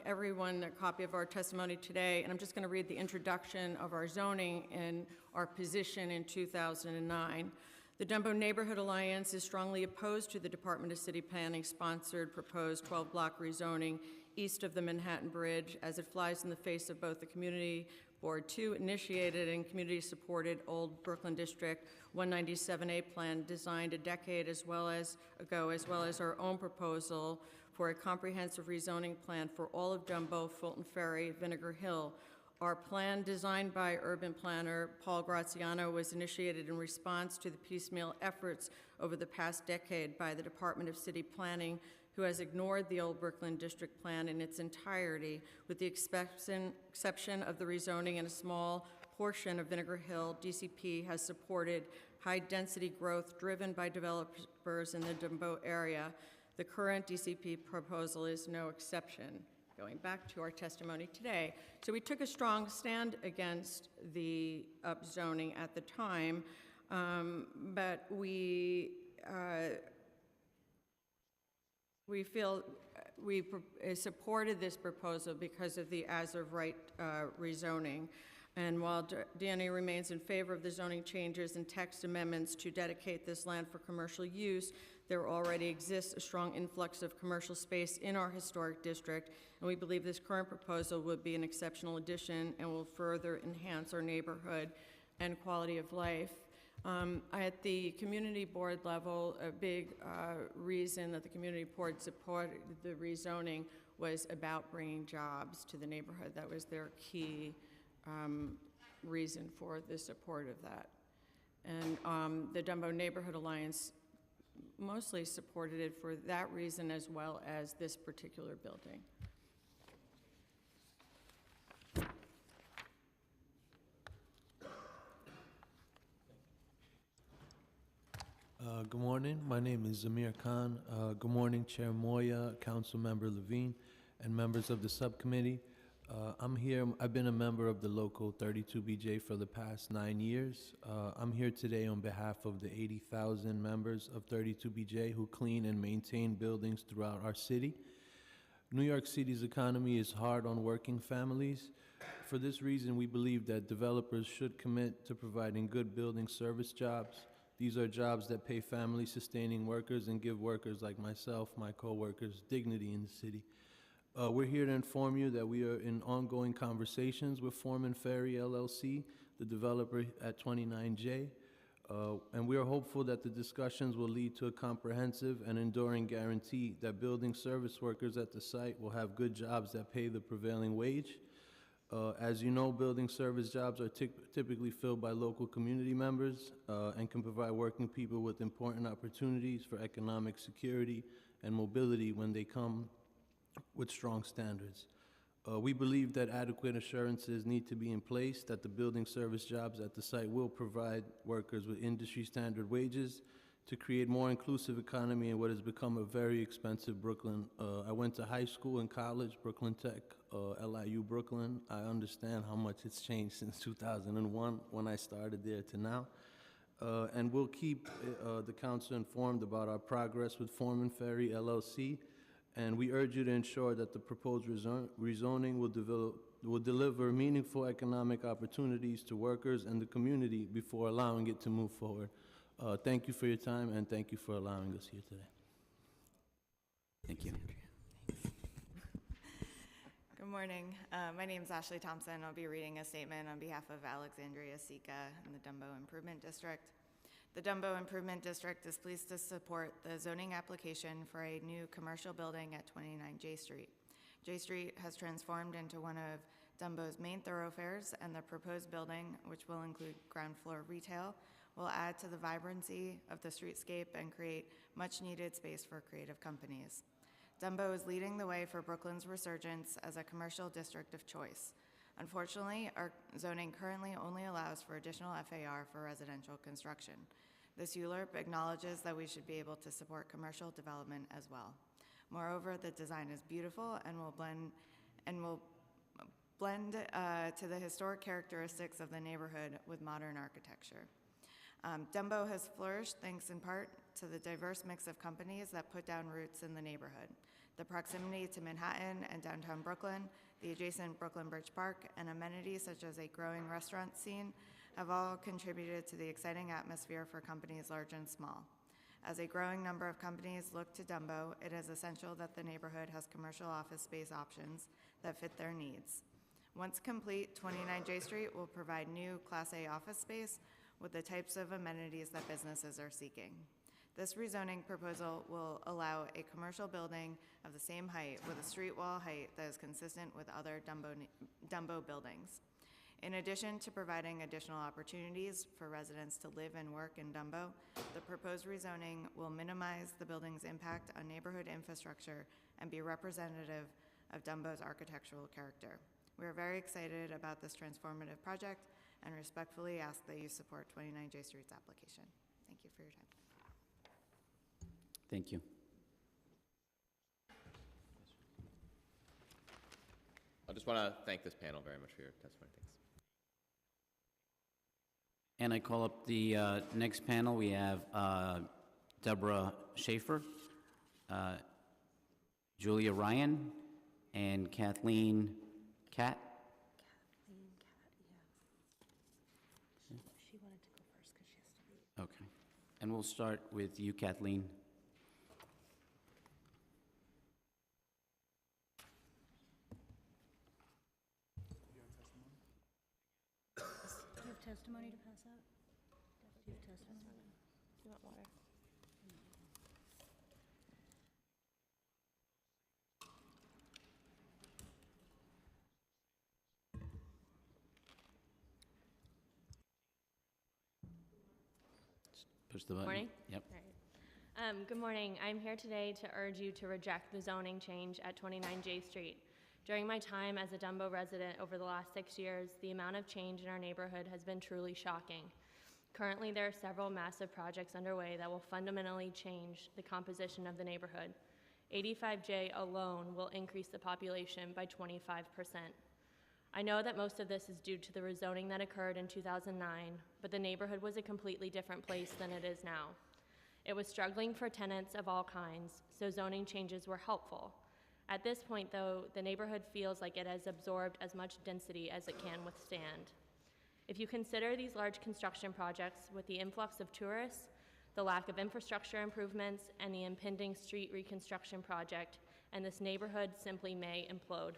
S7: everyone a copy of our testimony today, and I'm just going to read the introduction of our zoning and our position in 2009. The Dumbo Neighborhood Alliance is strongly opposed to the Department of City Planning-sponsored proposed 12-block rezoning east of the Manhattan Bridge, as it flies in the face of both the Community Board 2 initiated and community-supported Old Brooklyn District 197A plan designed a decade ago, as well as our own proposal for a comprehensive rezoning plan for all of Dumbo, Fulton Ferry, Vinegar Hill. Our plan, designed by urban planner Paul Graziano, was initiated in response to the piecemeal efforts over the past decade by the Department of City Planning, who has ignored the Old Brooklyn District Plan in its entirety, with the exception of the rezoning in a small portion of Vinegar Hill. DCP has supported high-density growth driven by developers in the Dumbo area. The current DCP proposal is no exception. Going back to our testimony today. So we took a strong stand against the upzoning at the time, but we feel we supported this proposal because of the as-of-right rezoning. And while DNA remains in favor of the zoning changes and text amendments to dedicate this land for commercial use, there already exists a strong influx of commercial space in our historic district, and we believe this current proposal would be an exceptional addition and will further enhance our neighborhood and quality of life. At the community board level, a big reason that the community board supported the rezoning was about bringing jobs to the neighborhood. That was their key reason for the support of that. And the Dumbo Neighborhood Alliance mostly supported it for that reason as well as this particular building.
S5: Good morning. My name is Zamir Khan. Good morning, Chair Moya, Councilmember Levine, and members of the subcommittee. I'm here. I've been a member of the local 32BJ for the past 9 years. I'm here today on behalf of the 80,000 members of 32BJ who clean and maintain buildings throughout our city. New York City's economy is hard on working families. For this reason, we believe that developers should commit to providing good building service jobs. These are jobs that pay family-sustaining workers and give workers like myself, my co-workers, dignity in the city. We're here to inform you that we are in ongoing conversations with Foreman Ferry LLC, the developer at 29J, and we are hopeful that the discussions will lead to a comprehensive and enduring guarantee that building service workers at the site will have good jobs that pay the prevailing wage. As you know, building service jobs are typically filled by local community members and can provide working people with important opportunities for economic security and mobility when they come with strong standards. We believe that adequate assurances need to be in place that the building service jobs at the site will provide workers with industry standard wages to create more inclusive economy in what has become a very expensive Brooklyn. I went to high school and college, Brooklyn Tech, LIU Brooklyn. I understand how much it's changed since 2001 when I started there to now. And we'll keep the council informed about our progress with Foreman Ferry LLC. And we urge you to ensure that the proposed rezoning will deliver meaningful economic opportunities to workers and the community before allowing it to move forward. Thank you for your time, and thank you for allowing us here today.
S1: Thank you.
S8: Good morning. My name is Ashley Thompson. I'll be reading a statement on behalf of Alexandria Sika and the Dumbo Improvement District. The Dumbo Improvement District is pleased to support the zoning application for a new commercial building at 29 J Street. J Street has transformed into one of Dumbo's main thoroughfares, and the proposed building, which will include ground floor retail, will add to the vibrancy of the streetscape and create much-needed space for creative companies. Dumbo is leading the way for Brooklyn's resurgence as a commercial district of choice. Unfortunately, our zoning currently only allows for additional FAR for residential construction. This ULURP acknowledges that we should be able to support commercial development as well. Moreover, the design is beautiful and will blend to the historic characteristics of the neighborhood with modern architecture. Dumbo has flourished thanks in part to the diverse mix of companies that put down roots in the neighborhood. The proximity to Manhattan and downtown Brooklyn, the adjacent Brooklyn Bridge Park, and amenities such as a growing restaurant scene have all contributed to the exciting atmosphere for companies large and small. As a growing number of companies look to Dumbo, it is essential that the neighborhood has commercial office space options that fit their needs. Once complete, 29 J Street will provide new Class A office space with the types of amenities that businesses are seeking. This rezoning proposal will allow a commercial building of the same height with a street wall height that is consistent with other Dumbo buildings. In addition to providing additional opportunities for residents to live and work in Dumbo, the proposed rezoning will minimize the building's impact on neighborhood infrastructure and be representative of Dumbo's architectural character. We are very excited about this transformative project and respectfully ask that you support 29 J Street's application. Thank you for your time.
S1: Thank you.
S6: I just want to thank this panel very much for your testimony. Thanks.
S1: And I call up the next panel. We have Deborah Schaefer, Julia Ryan, and Kathleen Catt.
S2: She wanted to go first because she has to leave.
S1: Okay. And we'll start with you, Kathleen.
S9: Do you have testimony to pass out? Do you have testimony?
S7: Do you want water?
S1: Push the button.
S9: Morning.
S1: Yep.
S9: Good morning. I'm here today to urge you to reject the zoning change at 29 J Street. During my time as a Dumbo resident over the last 6 years, the amount of change in our neighborhood has been truly shocking. Currently, there are several massive projects underway that will fundamentally change the composition of the neighborhood. 85J alone will increase the population by 25%. I know that most of this is due to the rezoning that occurred in 2009, but the neighborhood was a completely different place than it is now. It was struggling for tenants of all kinds, so zoning changes were helpful. At this point, though, the neighborhood feels like it has absorbed as much density as it can withstand. If you consider these large construction projects with the influx of tourists, the lack of infrastructure improvements, and the impending street reconstruction project, and this neighborhood simply may implode.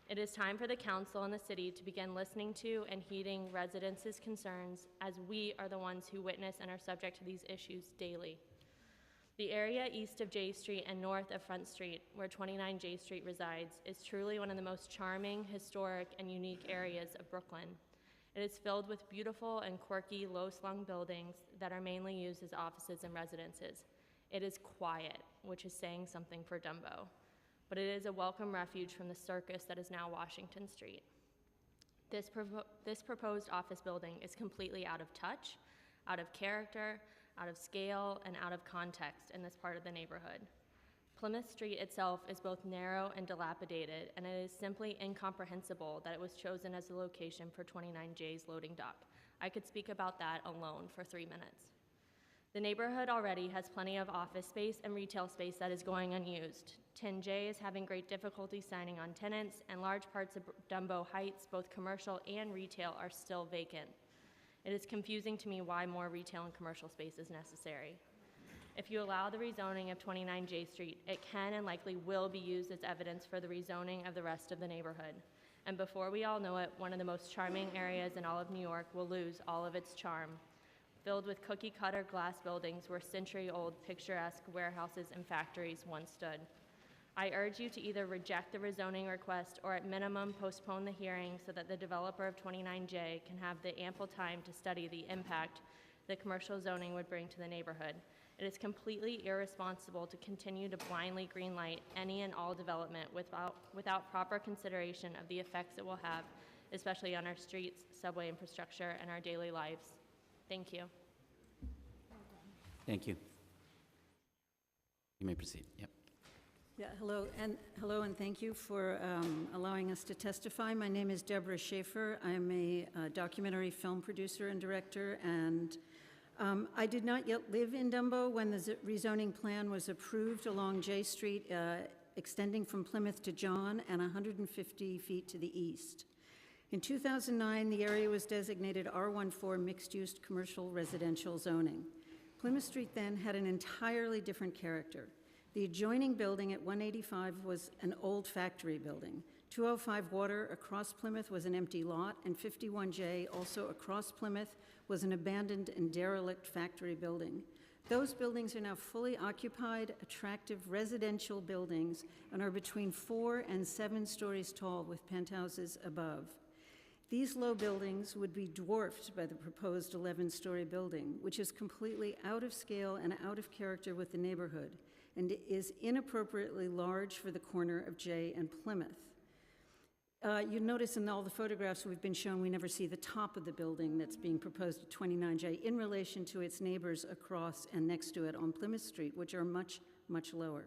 S9: It is time for the council and the city to begin listening to and heeding residents' concerns, as we are the ones who witness and are subject to these issues daily. The area east of J Street and north of Front Street, where 29 J Street resides, is truly one of the most charming, historic, and unique areas of Brooklyn. It is filled with beautiful and quirky, low-slung buildings that are mainly used as offices and residences. It is quiet, which is saying something for Dumbo, but it is a welcome refuge from the circus that is now Washington Street. This proposed office building is completely out of touch, out of character, out of scale, and out of context in this part of the neighborhood. Plymouth Street itself is both narrow and dilapidated, and it is simply incomprehensible that it was chosen as the location for 29J's loading dock. I could speak about that alone for 3 minutes. The neighborhood already has plenty of office space and retail space that is going unused. 10J is having great difficulty signing on tenants, and large parts of Dumbo Heights, both commercial and retail, are still vacant. It is confusing to me why more retail and commercial space is necessary. If you allow the rezoning of 29J Street, it can and likely will be used as evidence for the rezoning of the rest of the neighborhood. And before we all know it, one of the most charming areas in all of New York will lose all of its charm, filled with cookie-cutter glass buildings where century-old picturesque warehouses and factories once stood. I urge you to either reject the rezoning request or at minimum postpone the hearing so that the developer of 29J can have the ample time to study the impact the commercial zoning would bring to the neighborhood. It is completely irresponsible to continue to blindly greenlight any and all development without proper consideration of the effects it will have, especially on our streets, subway infrastructure, and our daily lives. Thank you.
S1: Thank you. You may proceed. Yep.
S10: Yeah, hello, and thank you for allowing us to testify. My name is Deborah Schaefer. I'm a documentary film producer and director, and I did not yet live in Dumbo when the rezoning plan was approved along J Street, extending from Plymouth to John and 150 feet to the east. In 2009, the area was designated R14 mixed-use commercial residential zoning. Plymouth Street then had an entirely different character. The adjoining building at 185 was an old factory building. 205 Water across Plymouth was an empty lot, and 51J, also across Plymouth, was an abandoned and derelict factory building. Those buildings are now fully occupied, attractive residential buildings and are between 4 and 7 stories tall with penthouses above. These low buildings would be dwarfed by the proposed 11-story building, which is completely out of scale and out of character with the neighborhood, and is inappropriately large for the corner of J and Plymouth. You notice in all the photographs we've been shown, we never see the top of the building that's being proposed at 29J in relation to its neighbors across and next to it on Plymouth Street, which are much, much lower.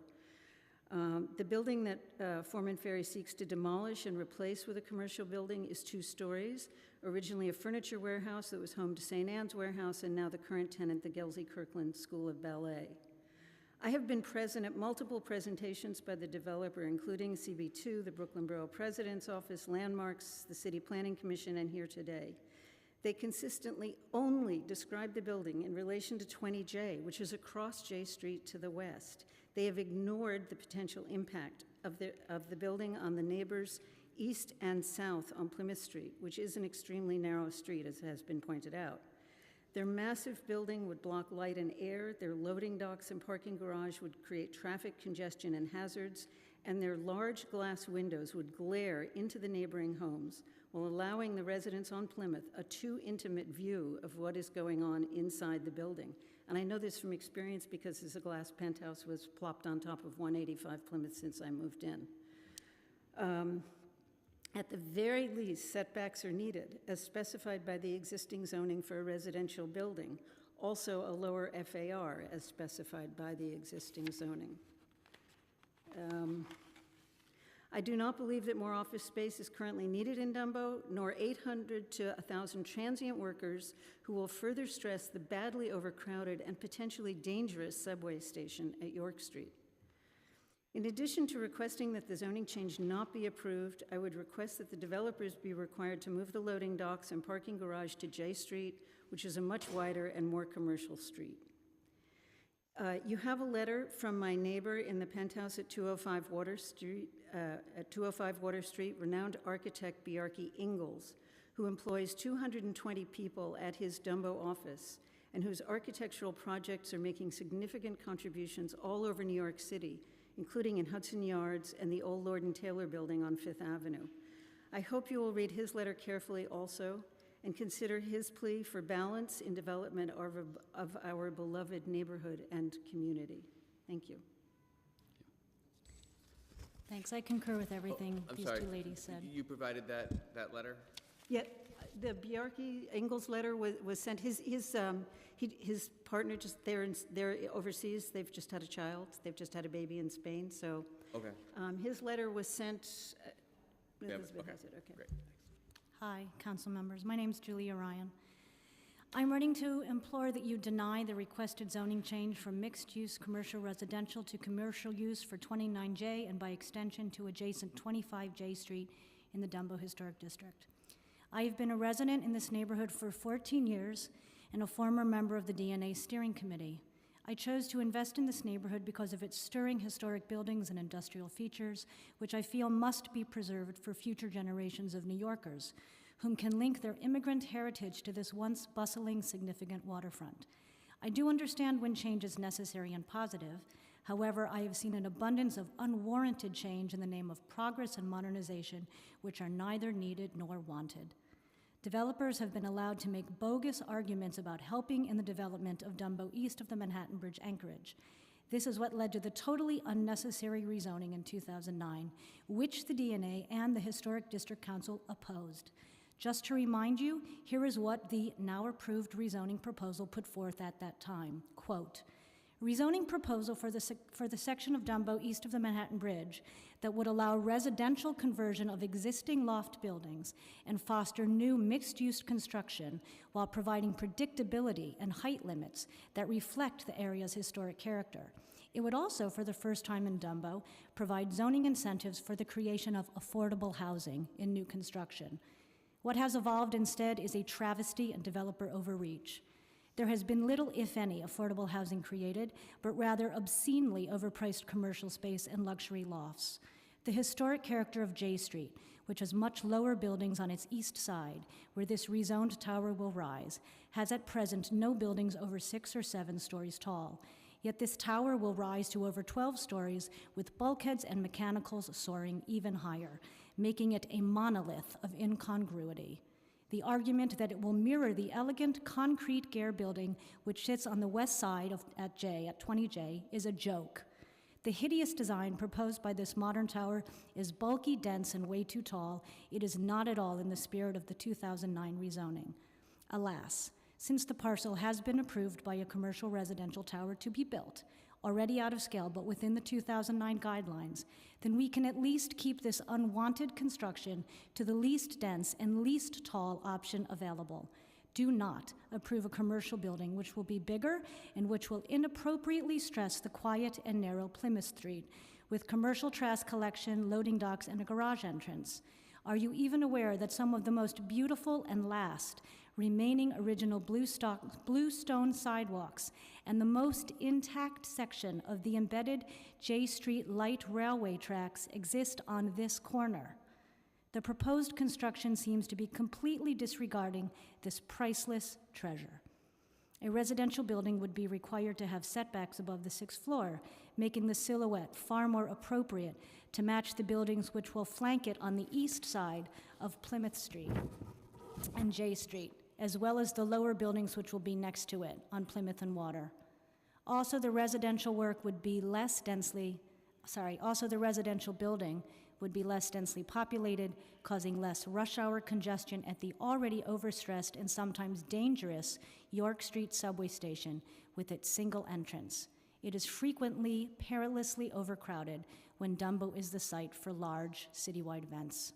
S10: The building that Foreman Ferry seeks to demolish and replace with a commercial building is 2 stories, originally a furniture warehouse that was home to St. Anne's Warehouse, and now the current tenant, the Gelsey Kirkland School of Ballet. I have been present at multiple presentations by the developer, including CB2, the Brooklyn Borough President's Office, Landmarks, the City Planning Commission, and here today. They consistently only describe the building in relation to 20J, which is across J Street to the west. They have ignored the potential impact of the building on the neighbors east and south on Plymouth Street, which is an extremely narrow street, as has been pointed out. Their massive building would block light and air, their loading docks and parking garage would create traffic congestion and hazards, and their large glass windows would glare into the neighboring homes while allowing the residents on Plymouth a too intimate view of what is going on inside the building. And I know this from experience because this glass penthouse was plopped on top of 185 Plymouth since I moved in. At the very least, setbacks are needed, as specified by the existing zoning for a residential building. Also, a lower FAR, as specified by the existing zoning. I do not believe that more office space is currently needed in Dumbo, nor 800 to 1,000 transient workers who will further stress the badly overcrowded and potentially dangerous subway station at York Street. In addition to requesting that the zoning change not be approved, I would request that the developers be required to move the loading docks and parking garage to J Street, which is a much wider and more commercial street. You have a letter from my neighbor in the penthouse at 205 Water Street, renowned architect Bjarke Ingels, who employs 220 people at his Dumbo office and whose architectural projects are making significant contributions all over New York City, including in Hudson Yards and the old Lord and Taylor building on Fifth Avenue. I hope you will read his letter carefully also and consider his plea for balance in development of our beloved neighborhood and community. Thank you.
S11: Thanks. I concur with everything
S6: I'm
S11: these
S6: sorry.
S11: two ladies said.
S6: You provided that letter?
S10: Yeah, the Bjarke Ingels letter was sent. His partner they're overseas. They've just had a child. They've just had a baby in Spain. So
S6: Okay.
S10: his letter was sent. Elizabeth
S6: okay.
S10: has it. Okay.
S6: Great.
S11: Hi, council members. My name is Julia Ryan. I'm writing to implore that you deny the requested zoning change from mixed-use commercial residential to commercial use for 29J and by extension to adjacent 25J Street in the Dumbo Historic District. I have been a resident in this neighborhood for 14 years and a former member of the DNA Steering Committee. I chose to invest in this neighborhood because of its stirring historic buildings and industrial features, which I feel must be preserved for future generations of New Yorkers, whom can link their immigrant heritage to this once bustling, significant waterfront. I do understand when change is necessary and positive. However, I have seen an abundance of unwarranted change in the name of progress and modernization, which are neither needed nor wanted. Developers have been allowed to make bogus arguments about helping in the development of Dumbo east of the Manhattan Bridge anchorage. This is what led to the totally unnecessary rezoning in 2009, which the DNA and the Historic District Council opposed. Just to remind you, here is what the now approved rezoning proposal put forth at that time. Quote, rezoning proposal for the section of Dumbo east of the Manhattan Bridge that would allow residential conversion of existing loft buildings and foster new mixed-use construction while providing predictability and height limits that reflect the area's historic character. It would also, for the first time in Dumbo, provide zoning incentives for the creation of affordable housing in new construction. What has evolved instead is a travesty and developer overreach. There has been little, if any, affordable housing created, but rather obscenely overpriced commercial space and luxury lofts. The historic character of J Street, which has much lower buildings on its east side, where this rezoned tower will rise, has at present no buildings over 6 or 7 stories tall. Yet this tower will rise to over 12 stories, with bulkheads and mechanicals soaring even higher, making it a monolith of incongruity. The argument that it will mirror the elegant concrete Gare building which sits on the west side at 20J, is a joke. The hideous design proposed by this modern tower is bulky, dense, and way too tall. It is not at all in the spirit of the 2009 rezoning. Alas, since the parcel has been approved by a commercial residential tower to be built, already out of scale but within the 2009 guidelines, then we can at least keep this unwanted construction to the least dense and least tall option available. Do not approve a commercial building which will be bigger and which will inappropriately stress the quiet and narrow Plymouth Street with commercial trash collection, loading docks, and a garage entrance. Are you even aware that some of the most beautiful and last remaining original bluestone sidewalks and the most intact section of the embedded J Street light railway tracks exist on this corner? The proposed construction seems to be completely disregarding this priceless treasure. A residential building would be required to have setbacks above the 6th floor, making the silhouette far more appropriate to match the buildings which will flank it on the east side of Plymouth Street and J Street, as well as the lower buildings which will be next to it on Plymouth and Water. Also, the residential building would be less densely populated, causing less rush hour congestion at the already overstressed and sometimes dangerous York Street subway station with its single entrance. It is frequently perilously overcrowded when Dumbo is the site for large citywide events.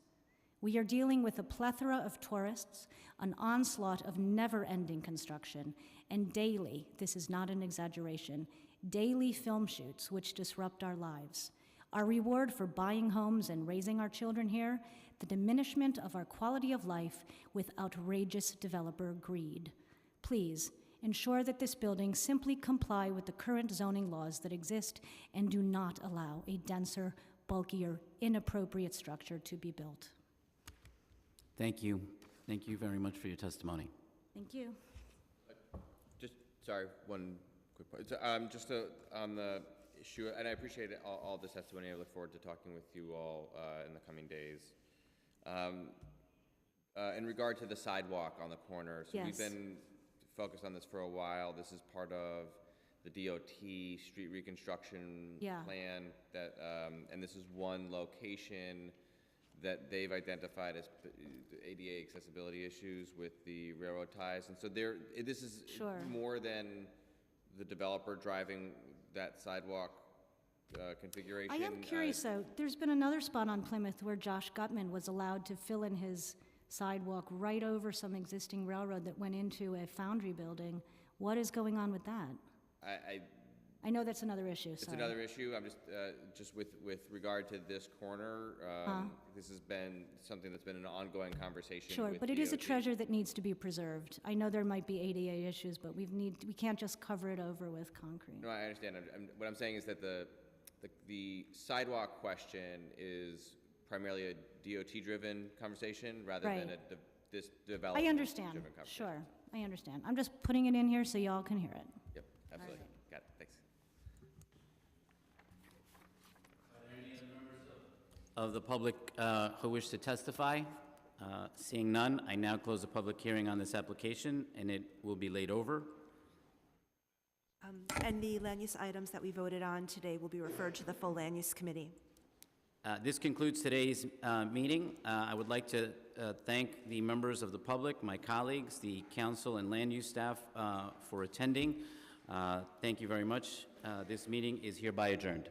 S11: We are dealing with a plethora of tourists, an onslaught of never-ending construction, and daily, this is not an exaggeration, daily film shoots which disrupt our lives. Our reward for buying homes and raising our children here, the diminishment of our quality of life with outrageous developer greed. Please, ensure that this building simply comply with the current zoning laws that exist and do not allow a denser, bulkier, inappropriate structure to be built.
S1: Thank you. Thank you very much for your testimony.
S11: Thank you.
S6: Sorry, one quick point. On the issue, and I appreciate all this testimony. I look forward to talking with you all in the coming days. In regard to the sidewalk on the corner, so we've been focused on this for a while. This is part of the DOT street reconstruction plan that, and this is one location that they've identified as ADA accessibility issues with the railroad ties. And so this is more than the developer driving that sidewalk configuration.
S11: I am curious though, there's been another spot on Plymouth where Josh Gutman was allowed to fill in his sidewalk right over some existing railroad that went into a foundry building. What is going on with that? I know that's another issue,
S6: It's another issue. I'm just with regard to this corner, this has been something that's been an ongoing conversation.
S11: Sure,
S6: with
S11: but it is a
S6: DOT.
S11: treasure that needs to be preserved. I know there might be ADA issues, but we can't just cover it over with concrete.
S6: No, I understand. What I'm saying is that the sidewalk question is primarily a DOT-driven conversation rather than this development.
S11: I understand. Sure, I understand. I'm just putting it in here so y'all can hear it.
S6: Yep, absolutely. Got it. Thanks.
S1: Of the public who wish to testify? Seeing none, I now close the public hearing on this application, and it will be laid over.
S2: And the land use items that we voted on today will be referred to the full land use committee.
S1: This concludes today's meeting. I would like to thank the members of the public, my colleagues, the council and land use staff for attending. Thank you very much. This meeting is hereby adjourned.